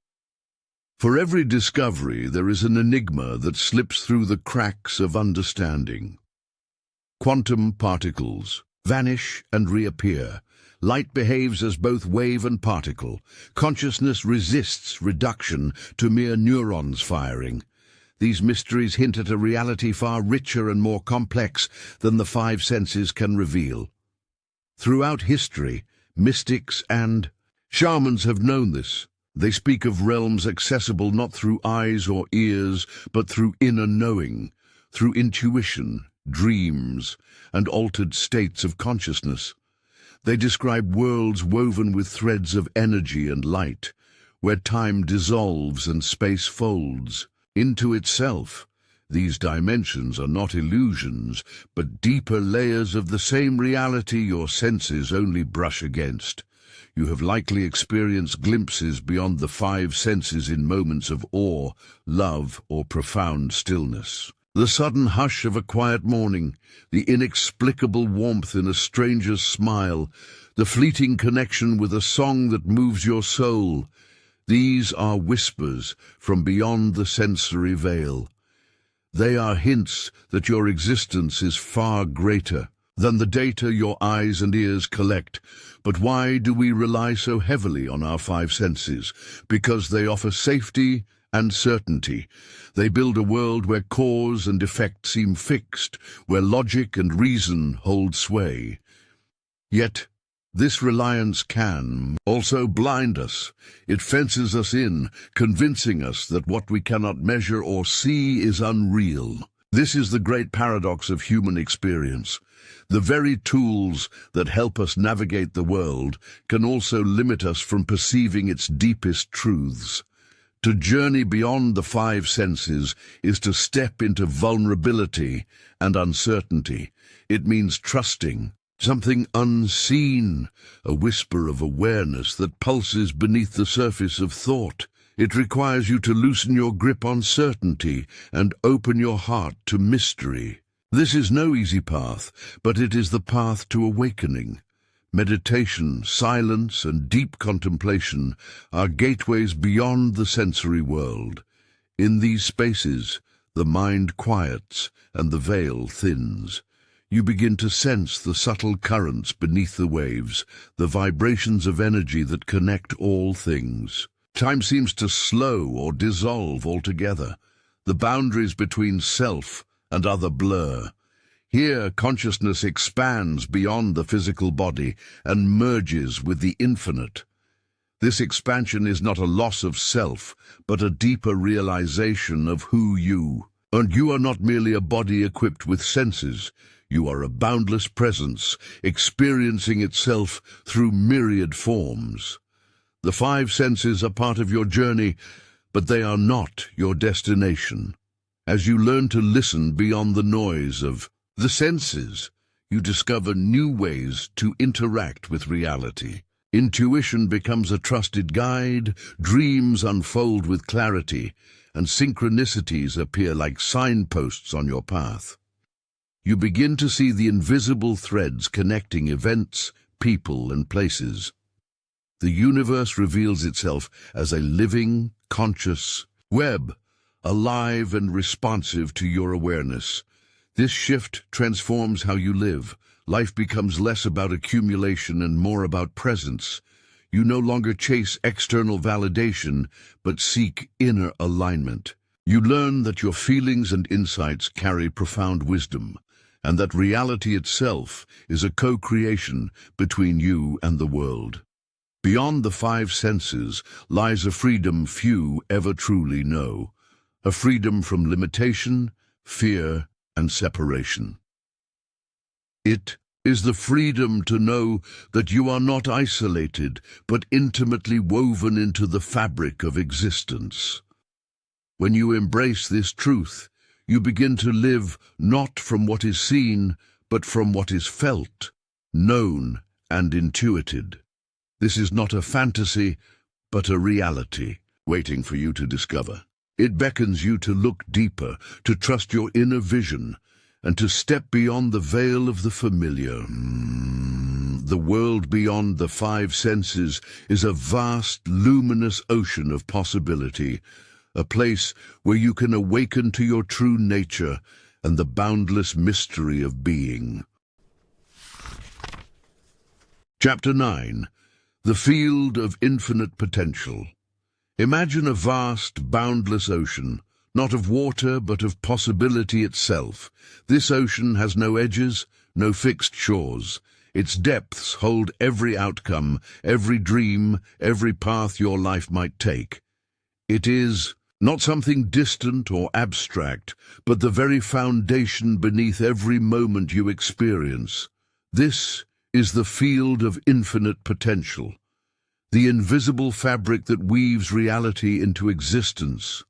For every discovery, there is an enigma that slips through the cracks of understanding. Quantum particles, vanish and reappear. Light behaves as both wave and particle. Consciousness resists reduction to mere neurons firing. These mysteries hint at a reality far richer and more complex than the five senses can reveal. Throughout history, mystics and shamans have known this. They speak of realms accessible not through eyes or ears, but through inner knowing, through intuition, dreams, and altered states of consciousness. They describe worlds woven with threads of energy and light, where time dissolves and space folds into itself. These dimensions are not illusions, but deeper layers of the same reality your senses only brush against. You have likely experienced glimpses beyond the five senses in moments of awe, love, or profound stillness. The sudden hush of a quiet morning, the inexplicable warmth in a stranger's smile, the fleeting connection with a song that moves your soul. These are whispers from beyond the sensory veil. They are hints that your existence is far greater than the data your eyes and ears collect. But why do we rely so heavily on our five senses? Because they offer safety and certainty. They build a world where cause and effect seem fixed, where logic and reason hold sway. Yet, this reliance can also blind us. It fences us in, convincing us that what we cannot measure or see is unreal. This is the great paradox of human experience. The very tools that help us navigate the world can also limit us from perceiving its deepest truths. To journey beyond the five senses is to step into vulnerability and uncertainty. It means trusting something unseen, a whisper of awareness that pulses beneath the surface of thought. It requires you to loosen your grip on certainty and open your heart to mystery. This is no easy path, but it is the path to awakening. Meditation, silence, and deep contemplation are gateways beyond the sensory world. In these spaces, the mind quiets and the veil thins. You begin to sense the subtle currents beneath the waves, the vibrations of energy that connect all things. Time seems to slow or dissolve altogether. The boundaries between self and other blur. Here, consciousness expands beyond the physical body and merges with the infinite. This expansion is not a loss of self, but a deeper realization of who you. And you are not merely a body equipped with senses. You are a boundless presence, experiencing itself through myriad forms. The five senses are part of your journey, but they are not your destination. As you learn to listen beyond the noise of the senses, you discover new ways to interact with reality. Intuition becomes a trusted guide, dreams unfold with clarity, and synchronicities appear like signposts on your path. You begin to see the invisible threads connecting events, people, and places. The universe reveals itself as a living, conscious web, alive and responsive to your awareness. This shift transforms how you live. Life becomes less about accumulation and more about presence. You no longer chase external validation, but seek inner alignment. You learn that your feelings and insights carry profound wisdom, and that reality itself is a co-creation between you and the world. Beyond the five senses lies a freedom few ever truly know, a freedom from limitation, fear, and separation. It is the freedom to know that you are not isolated, but intimately woven into the fabric of existence. When you embrace this truth, you begin to live not from what is seen, but from what is felt, known, and intuited. This is not a fantasy, but a reality, waiting for you to discover. It beckons you to look deeper, to trust your inner vision, and to step beyond the veil of the familiar. The world beyond the five senses is a vast, luminous ocean of possibility, a place where you can awaken to your true nature and the boundless mystery of being. Chapter 9. The Field of Infinite Potential. Imagine a vast, boundless ocean, not of water but of possibility itself. This ocean has no edges, no fixed shores. Its depths hold every outcome, every dream, every path your life might take. It is not something distant or abstract, but the very foundation beneath every moment you experience. This is the field of infinite potential, the invisible fabric that weaves reality into existence.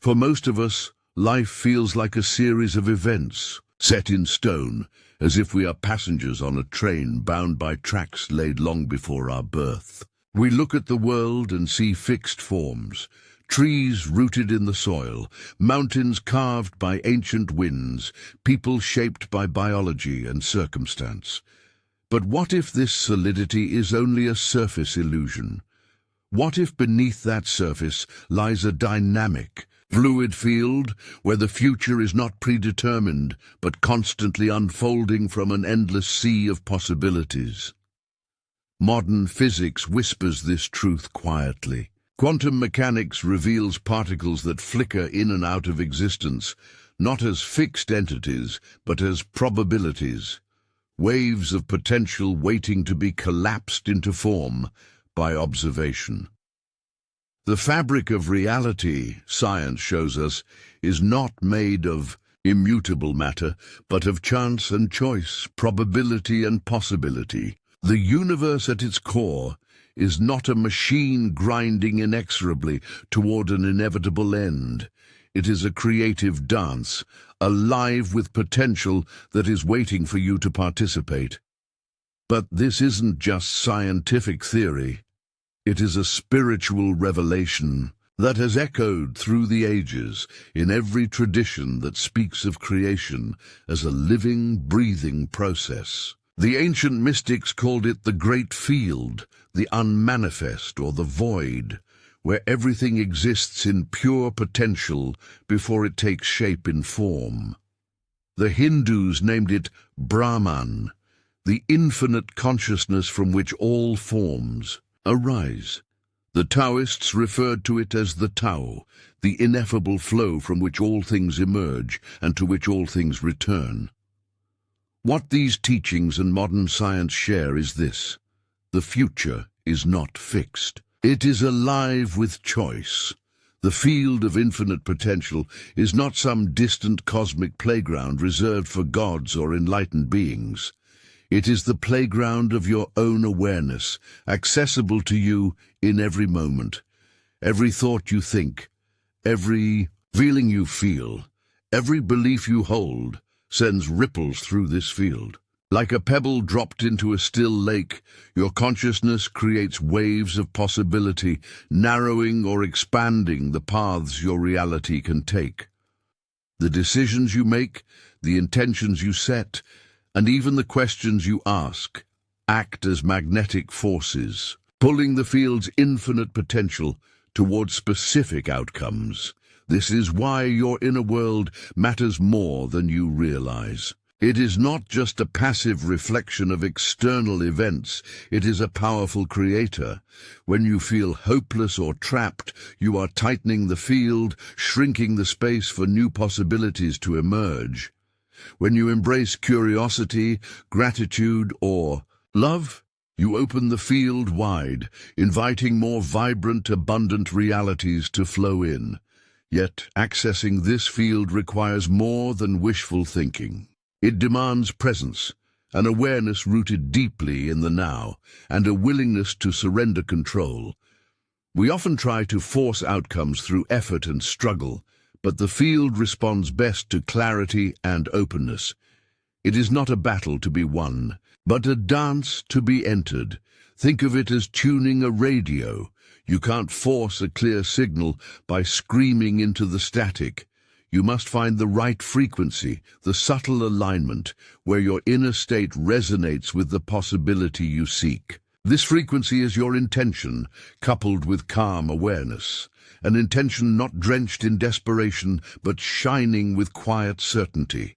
For most of us, life feels like a series of events, set in stone, as if we are passengers on a train bound by tracks laid long before our birth. We look at the world and see fixed forms, trees rooted in the soil, mountains carved by ancient winds, people shaped by biology and circumstance. But what if this solidity is only a surface illusion? What if beneath that surface lies a dynamic, fluid field where the future is not predetermined but constantly unfolding from an endless sea of possibilities? Modern physics whispers this truth quietly. Quantum mechanics reveals particles that flicker in and out of existence, not as fixed entities, but as probabilities, waves of potential waiting to be collapsed into form by observation. The fabric of reality, science shows us, is not made of immutable matter, but of chance and choice, probability and possibility. The universe at its core is not a machine grinding inexorably toward an inevitable end. It is a creative dance, alive with potential that is waiting for you to participate. But this isn't just scientific theory. It is a spiritual revelation that has echoed through the ages in every tradition that speaks of creation as a living, breathing process. The ancient mystics called it the Great Field, the unmanifest or the void, where everything exists in pure potential before it takes shape in form. The Hindus named it Brahman, the infinite consciousness from which all forms arise. The Taoists referred to it as the Tao, the ineffable flow from which all things emerge and to which all things return. What these teachings and modern science share is this: the future is not fixed. It is alive with choice. The field of infinite potential is not some distant cosmic playground reserved for gods or enlightened beings. It is the playground of your own awareness, accessible to you in every moment. Every thought you think, every feeling you feel, every belief you hold sends ripples through this field. Like a pebble dropped into a still lake, your consciousness creates waves of possibility, narrowing or expanding the paths your reality can take. The decisions you make, the intentions you set, and even the questions you ask act as magnetic forces, pulling the field's infinite potential towards specific outcomes. This is why your inner world matters more than you realize. It is not just a passive reflection of external events, it is a powerful creator. When you feel hopeless or trapped, you are tightening the field, shrinking the space for new possibilities to emerge. When you embrace curiosity, gratitude, or love, you open the field wide, inviting more vibrant, abundant realities to flow in. Yet, accessing this field requires more than wishful thinking. It demands presence, an awareness rooted deeply in the now, and a willingness to surrender control. We often try to force outcomes through effort and struggle, but the field responds best to clarity and openness. It is not a battle to be won, but a dance to be entered. Think of it as tuning a radio. You can't force a clear signal by screaming into the static. You must find the right frequency, the subtle alignment, where your inner state resonates with the possibility you seek. This frequency is your intention, coupled with calm awareness. An intention not drenched in desperation, but shining with quiet certainty.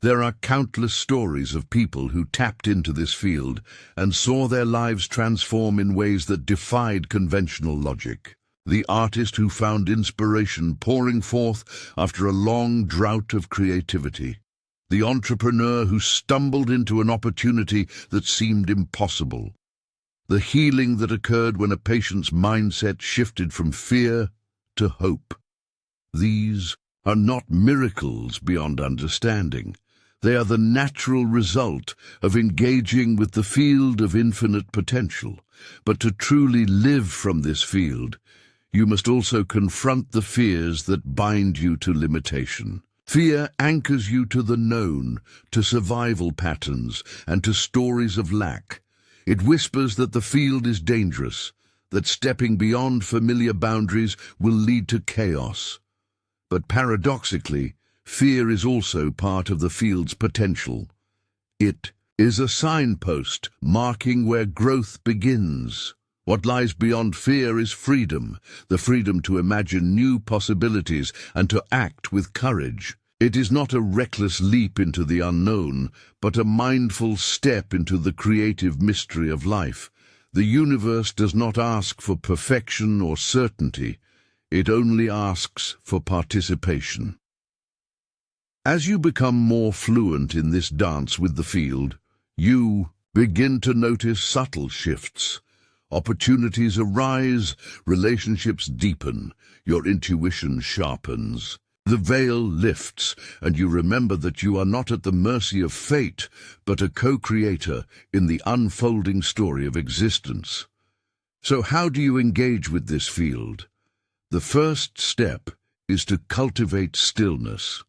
There are countless stories of people who tapped into this field and saw their lives transform in ways that defied conventional logic. The artist who found inspiration pouring forth after a long drought of creativity. The entrepreneur who stumbled into an opportunity that seemed impossible. The healing that occurred when a patient's mindset shifted from fear to hope. These are not miracles beyond understanding. They are the natural result of engaging with the field of infinite potential. But to truly live from this field, you must also confront the fears that bind you to limitation. Fear anchors you to the known, to survival patterns, and to stories of lack. It whispers that the field is dangerous, that stepping beyond familiar boundaries will lead to chaos. But paradoxically, fear is also part of the field's potential. It is a signpost marking where growth begins. What lies beyond fear is freedom, the freedom to imagine new possibilities and to act with courage. It is not a reckless leap into the unknown, but a mindful step into the creative mystery of life. The universe does not ask for perfection or certainty. It only asks for participation. As you become more fluent in this dance with the field, you begin to notice subtle shifts. Opportunities arise, relationships deepen, your intuition sharpens. The veil lifts, and you remember that you are not at the mercy of fate, but a co-creator in the unfolding story of existence. So how do you engage with this field? The first step is to cultivate stillness.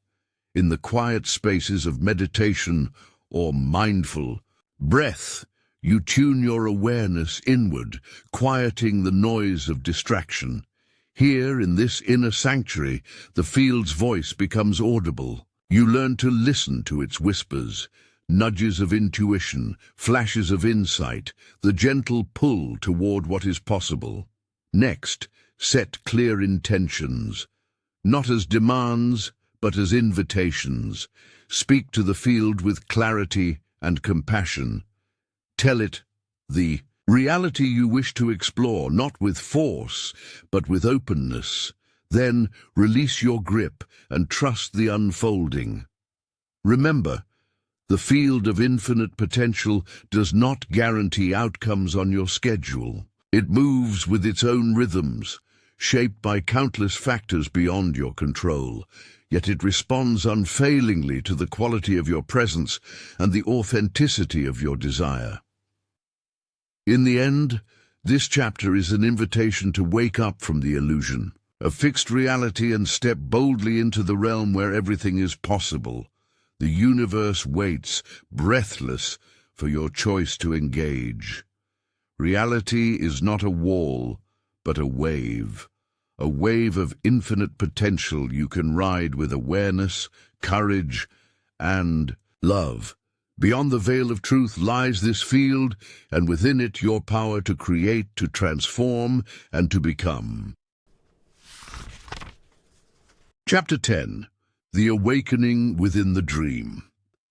In the quiet spaces of meditation or mindful breath, you tune your awareness inward, quieting the noise of distraction. Here, in this inner sanctuary, the field's voice becomes audible. You learn to listen to its whispers, nudges of intuition, flashes of insight, the gentle pull toward what is possible. Next, set clear intentions, not as demands, but as invitations. Speak to the field with clarity and compassion. Tell it the reality you wish to explore, not with force, but with openness. Then release your grip and trust the unfolding. Remember, the field of infinite potential does not guarantee outcomes on your schedule. It moves with its own rhythms, shaped by countless factors beyond your control. Yet it responds unfailingly to the quality of your presence and the authenticity of your desire. In the end, this chapter is an invitation to wake up from the illusion of fixed reality and step boldly into the realm where everything is possible. The universe waits, breathless, for your choice to engage. Reality is not a wall, but a wave of infinite potential you can ride with awareness, courage, and love. Beyond the veil of truth lies this field, and within it your power to create, to transform, and to become. Chapter 10. The Awakening Within the Dream.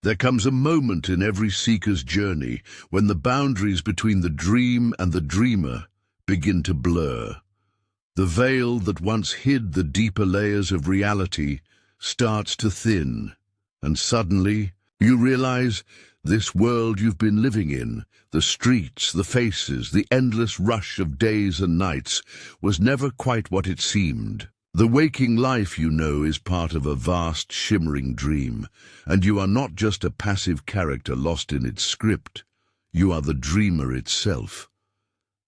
There comes a moment in every seeker's journey when the boundaries between the dream and the dreamer begin to blur. The veil that once hid the deeper layers of reality starts to thin, and suddenly you realize this world you've been living in, the streets, the faces, the endless rush of days and nights, was never quite what it seemed. The waking life you know is part of a vast, shimmering dream, and you are not just a passive character lost in its script. You are the dreamer itself.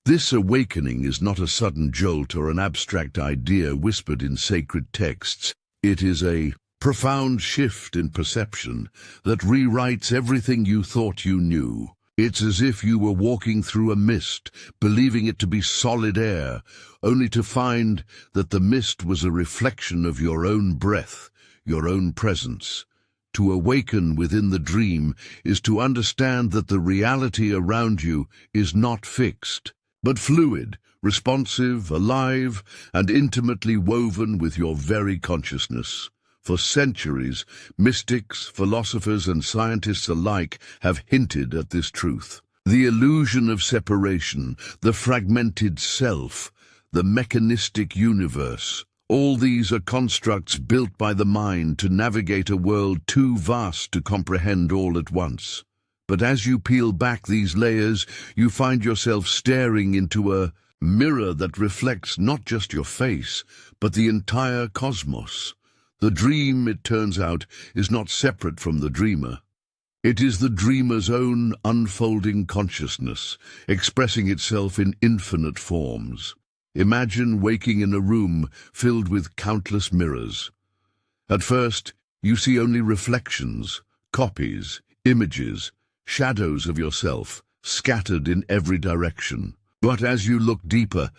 This awakening is not a sudden jolt or an abstract idea whispered in sacred texts. It is a profound shift in perception that rewrites everything you thought you knew. It's as if you were walking through a mist, believing it to be solid air, only to find that the mist was a reflection of your own breath, your own presence. To awaken within the dream is to understand that the reality around you is not fixed, but fluid, responsive, alive, and intimately woven with your very consciousness. For centuries, mystics, philosophers, and scientists alike have hinted at this truth. The illusion of separation, the fragmented self, the mechanistic universe, all these are constructs built by the mind to navigate a world too vast to comprehend all at once. But as you peel back these layers, you find yourself staring into a mirror that reflects not just your face, but the entire cosmos. The dream, it turns out, is not separate from the dreamer. It is the dreamer's own unfolding consciousness, expressing itself in infinite forms. Imagine waking in a room filled with countless mirrors. At first, you see only reflections, copies, images, shadows of yourself, scattered in every direction. But as you look deeper,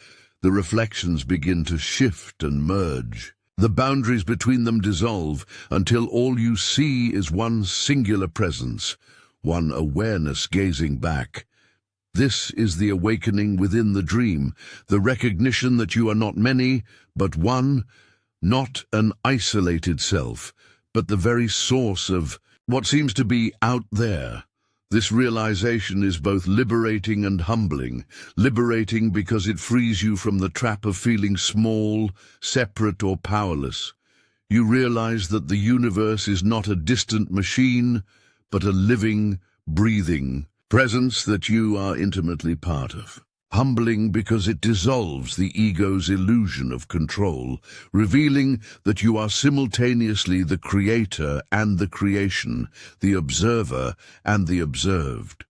the reflections begin to shift and merge. The boundaries between them dissolve until all you see is one singular presence, one awareness gazing back. This is the awakening within the dream, the recognition that you are not many, but one, not an isolated self, but the very source of what seems to be out there. This realization is both liberating and humbling. Liberating because it frees you from the trap of feeling small, separate, or powerless. You realize that the universe is not a distant machine, but a living, breathing presence that you are intimately part of. Humbling because it dissolves the ego's illusion of control, revealing that you are simultaneously the creator and the creation, the observer and the observed.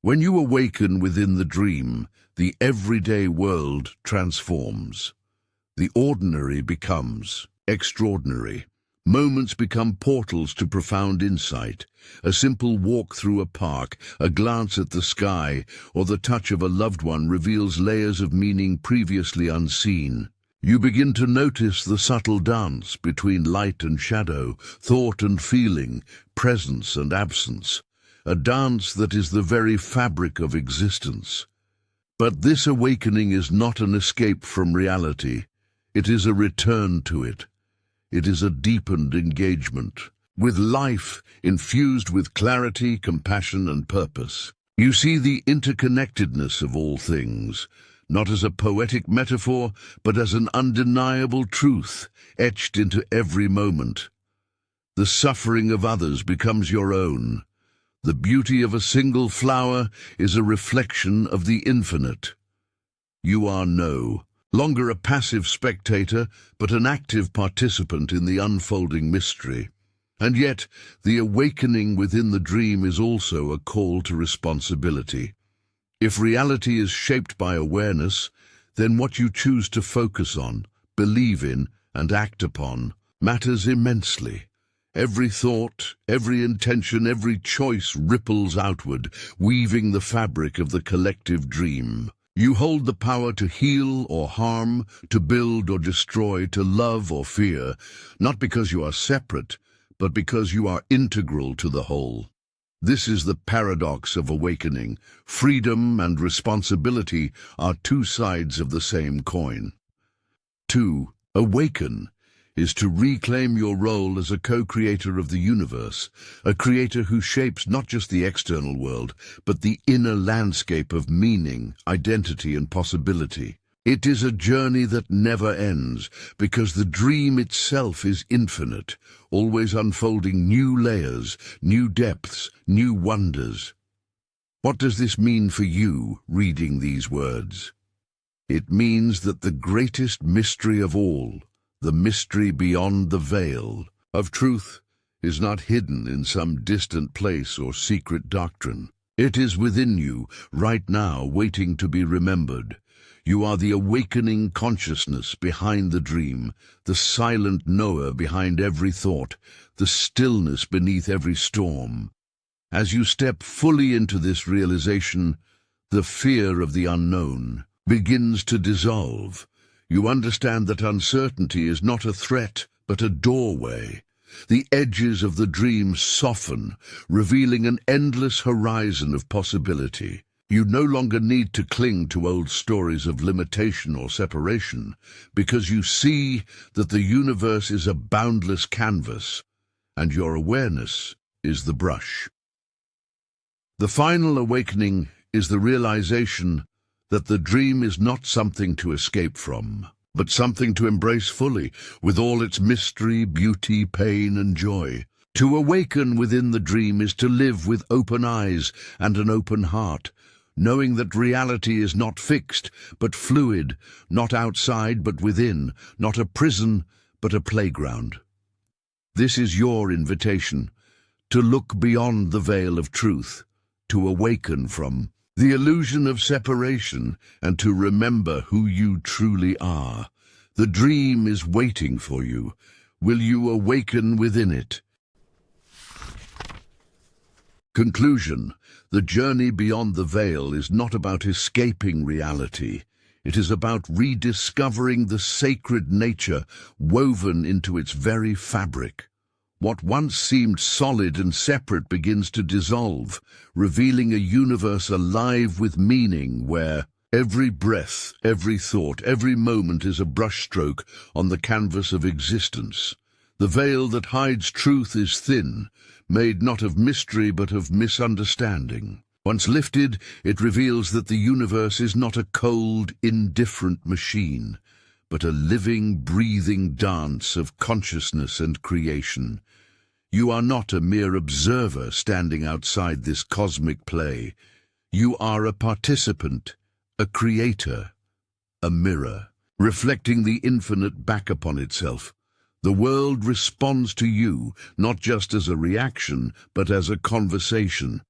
When you awaken within the dream, the everyday world transforms. The ordinary becomes extraordinary. Moments become portals to profound insight. A simple walk through a park, a glance at the sky, or the touch of a loved one reveals layers of meaning previously unseen. You begin to notice the subtle dance between light and shadow, thought and feeling, presence and absence, a dance that is the very fabric of existence. But this awakening is not an escape from reality. It is a return to it. It is a deepened engagement with life, infused with clarity, compassion, and purpose. You see the interconnectedness of all things, not as a poetic metaphor, but as an undeniable truth etched into every moment. The suffering of others becomes your own. The beauty of a single flower is a reflection of the infinite. You are no longer a passive spectator, but an active participant in the unfolding mystery. And yet, the awakening within the dream is also a call to responsibility. If reality is shaped by awareness, then what you choose to focus on, believe in, and act upon matters immensely. Every thought, every intention, every choice ripples outward, weaving the fabric of the collective dream. You hold the power to heal or harm, to build or destroy, to love or fear, not because you are separate, but because you are integral to the whole. This is the paradox of awakening. Freedom and responsibility are two sides of the same coin. To awaken is to reclaim your role as a co-creator of the universe, a creator who shapes not just the external world, but the inner landscape of meaning, identity, and possibility. It is a journey that never ends, because the dream itself is infinite, always unfolding new layers, new depths, new wonders. What does this mean for you, reading these words? It means that the greatest mystery of all, the mystery beyond the veil of truth, is not hidden in some distant place or secret doctrine. It is within you, right now, waiting to be remembered. You are the awakening consciousness behind the dream, the silent knower behind every thought, the stillness beneath every storm. As you step fully into this realization, the fear of the unknown begins to dissolve. You understand that uncertainty is not a threat, but a doorway. The edges of the dream soften, revealing an endless horizon of possibility. You no longer need to cling to old stories of limitation or separation, because you see that the universe is a boundless canvas, and your awareness is the brush. The final awakening is the realization that the dream is not something to escape from, but something to embrace fully, with all its mystery, beauty, pain, and joy. To awaken within the dream is to live with open eyes and an open heart, knowing that reality is not fixed, but fluid, not outside, but within, not a prison, but a playground. This is your invitation, to look beyond the veil of truth, to awaken from the illusion of separation, and to remember who you truly are. The dream is waiting for you. Will you awaken within it? Conclusion: the journey beyond the veil is not about escaping reality. It is about rediscovering the sacred nature woven into its very fabric. What once seemed solid and separate begins to dissolve, revealing a universe alive with meaning where every breath, every thought, every moment is a brushstroke on the canvas of existence. The veil that hides truth is thin, made not of mystery but of misunderstanding. Once lifted, it reveals that the universe is not a cold, indifferent machine, but a living, breathing dance of consciousness and creation. You are not a mere observer standing outside this cosmic play. You are a participant, a creator, a mirror, reflecting the infinite back upon itself. The world responds to you, not just as a reaction, but as a conversation,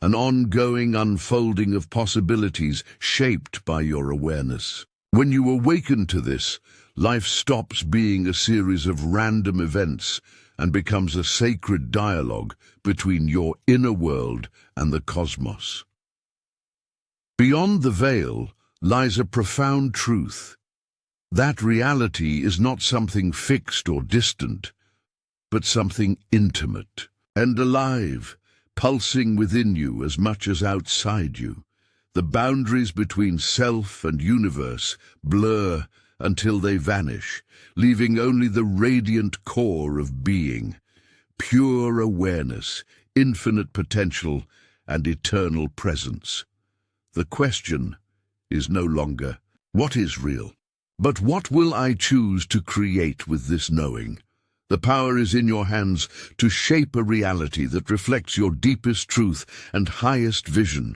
an ongoing unfolding of possibilities shaped by your awareness. When you awaken to this, life stops being a series of random events and becomes a sacred dialogue between your inner world and the cosmos. Beyond the veil lies a profound truth. That reality is not something fixed or distant, but something intimate and alive, pulsing within you as much as outside you. The boundaries between self and universe blur until they vanish, leaving only the radiant core of being, pure awareness, infinite potential, and eternal presence. The question is no longer, what is real? But what will I choose to create with this knowing? The power is in your hands to shape a reality that reflects your deepest truth and highest vision.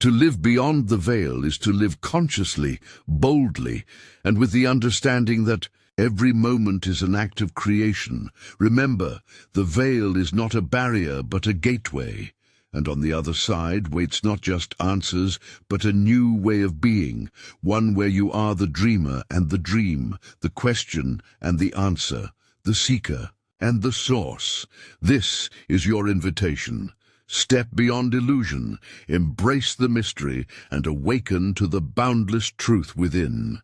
To live beyond the veil is to live consciously, boldly, and with the understanding that every moment is an act of creation. Remember, the veil is not a barrier but a gateway. And on the other side waits not just answers, but a new way of being, one where you are the dreamer and the dream, the question and the answer, the seeker and the source. This is your invitation. Step beyond illusion, embrace the mystery, and awaken to the boundless truth within.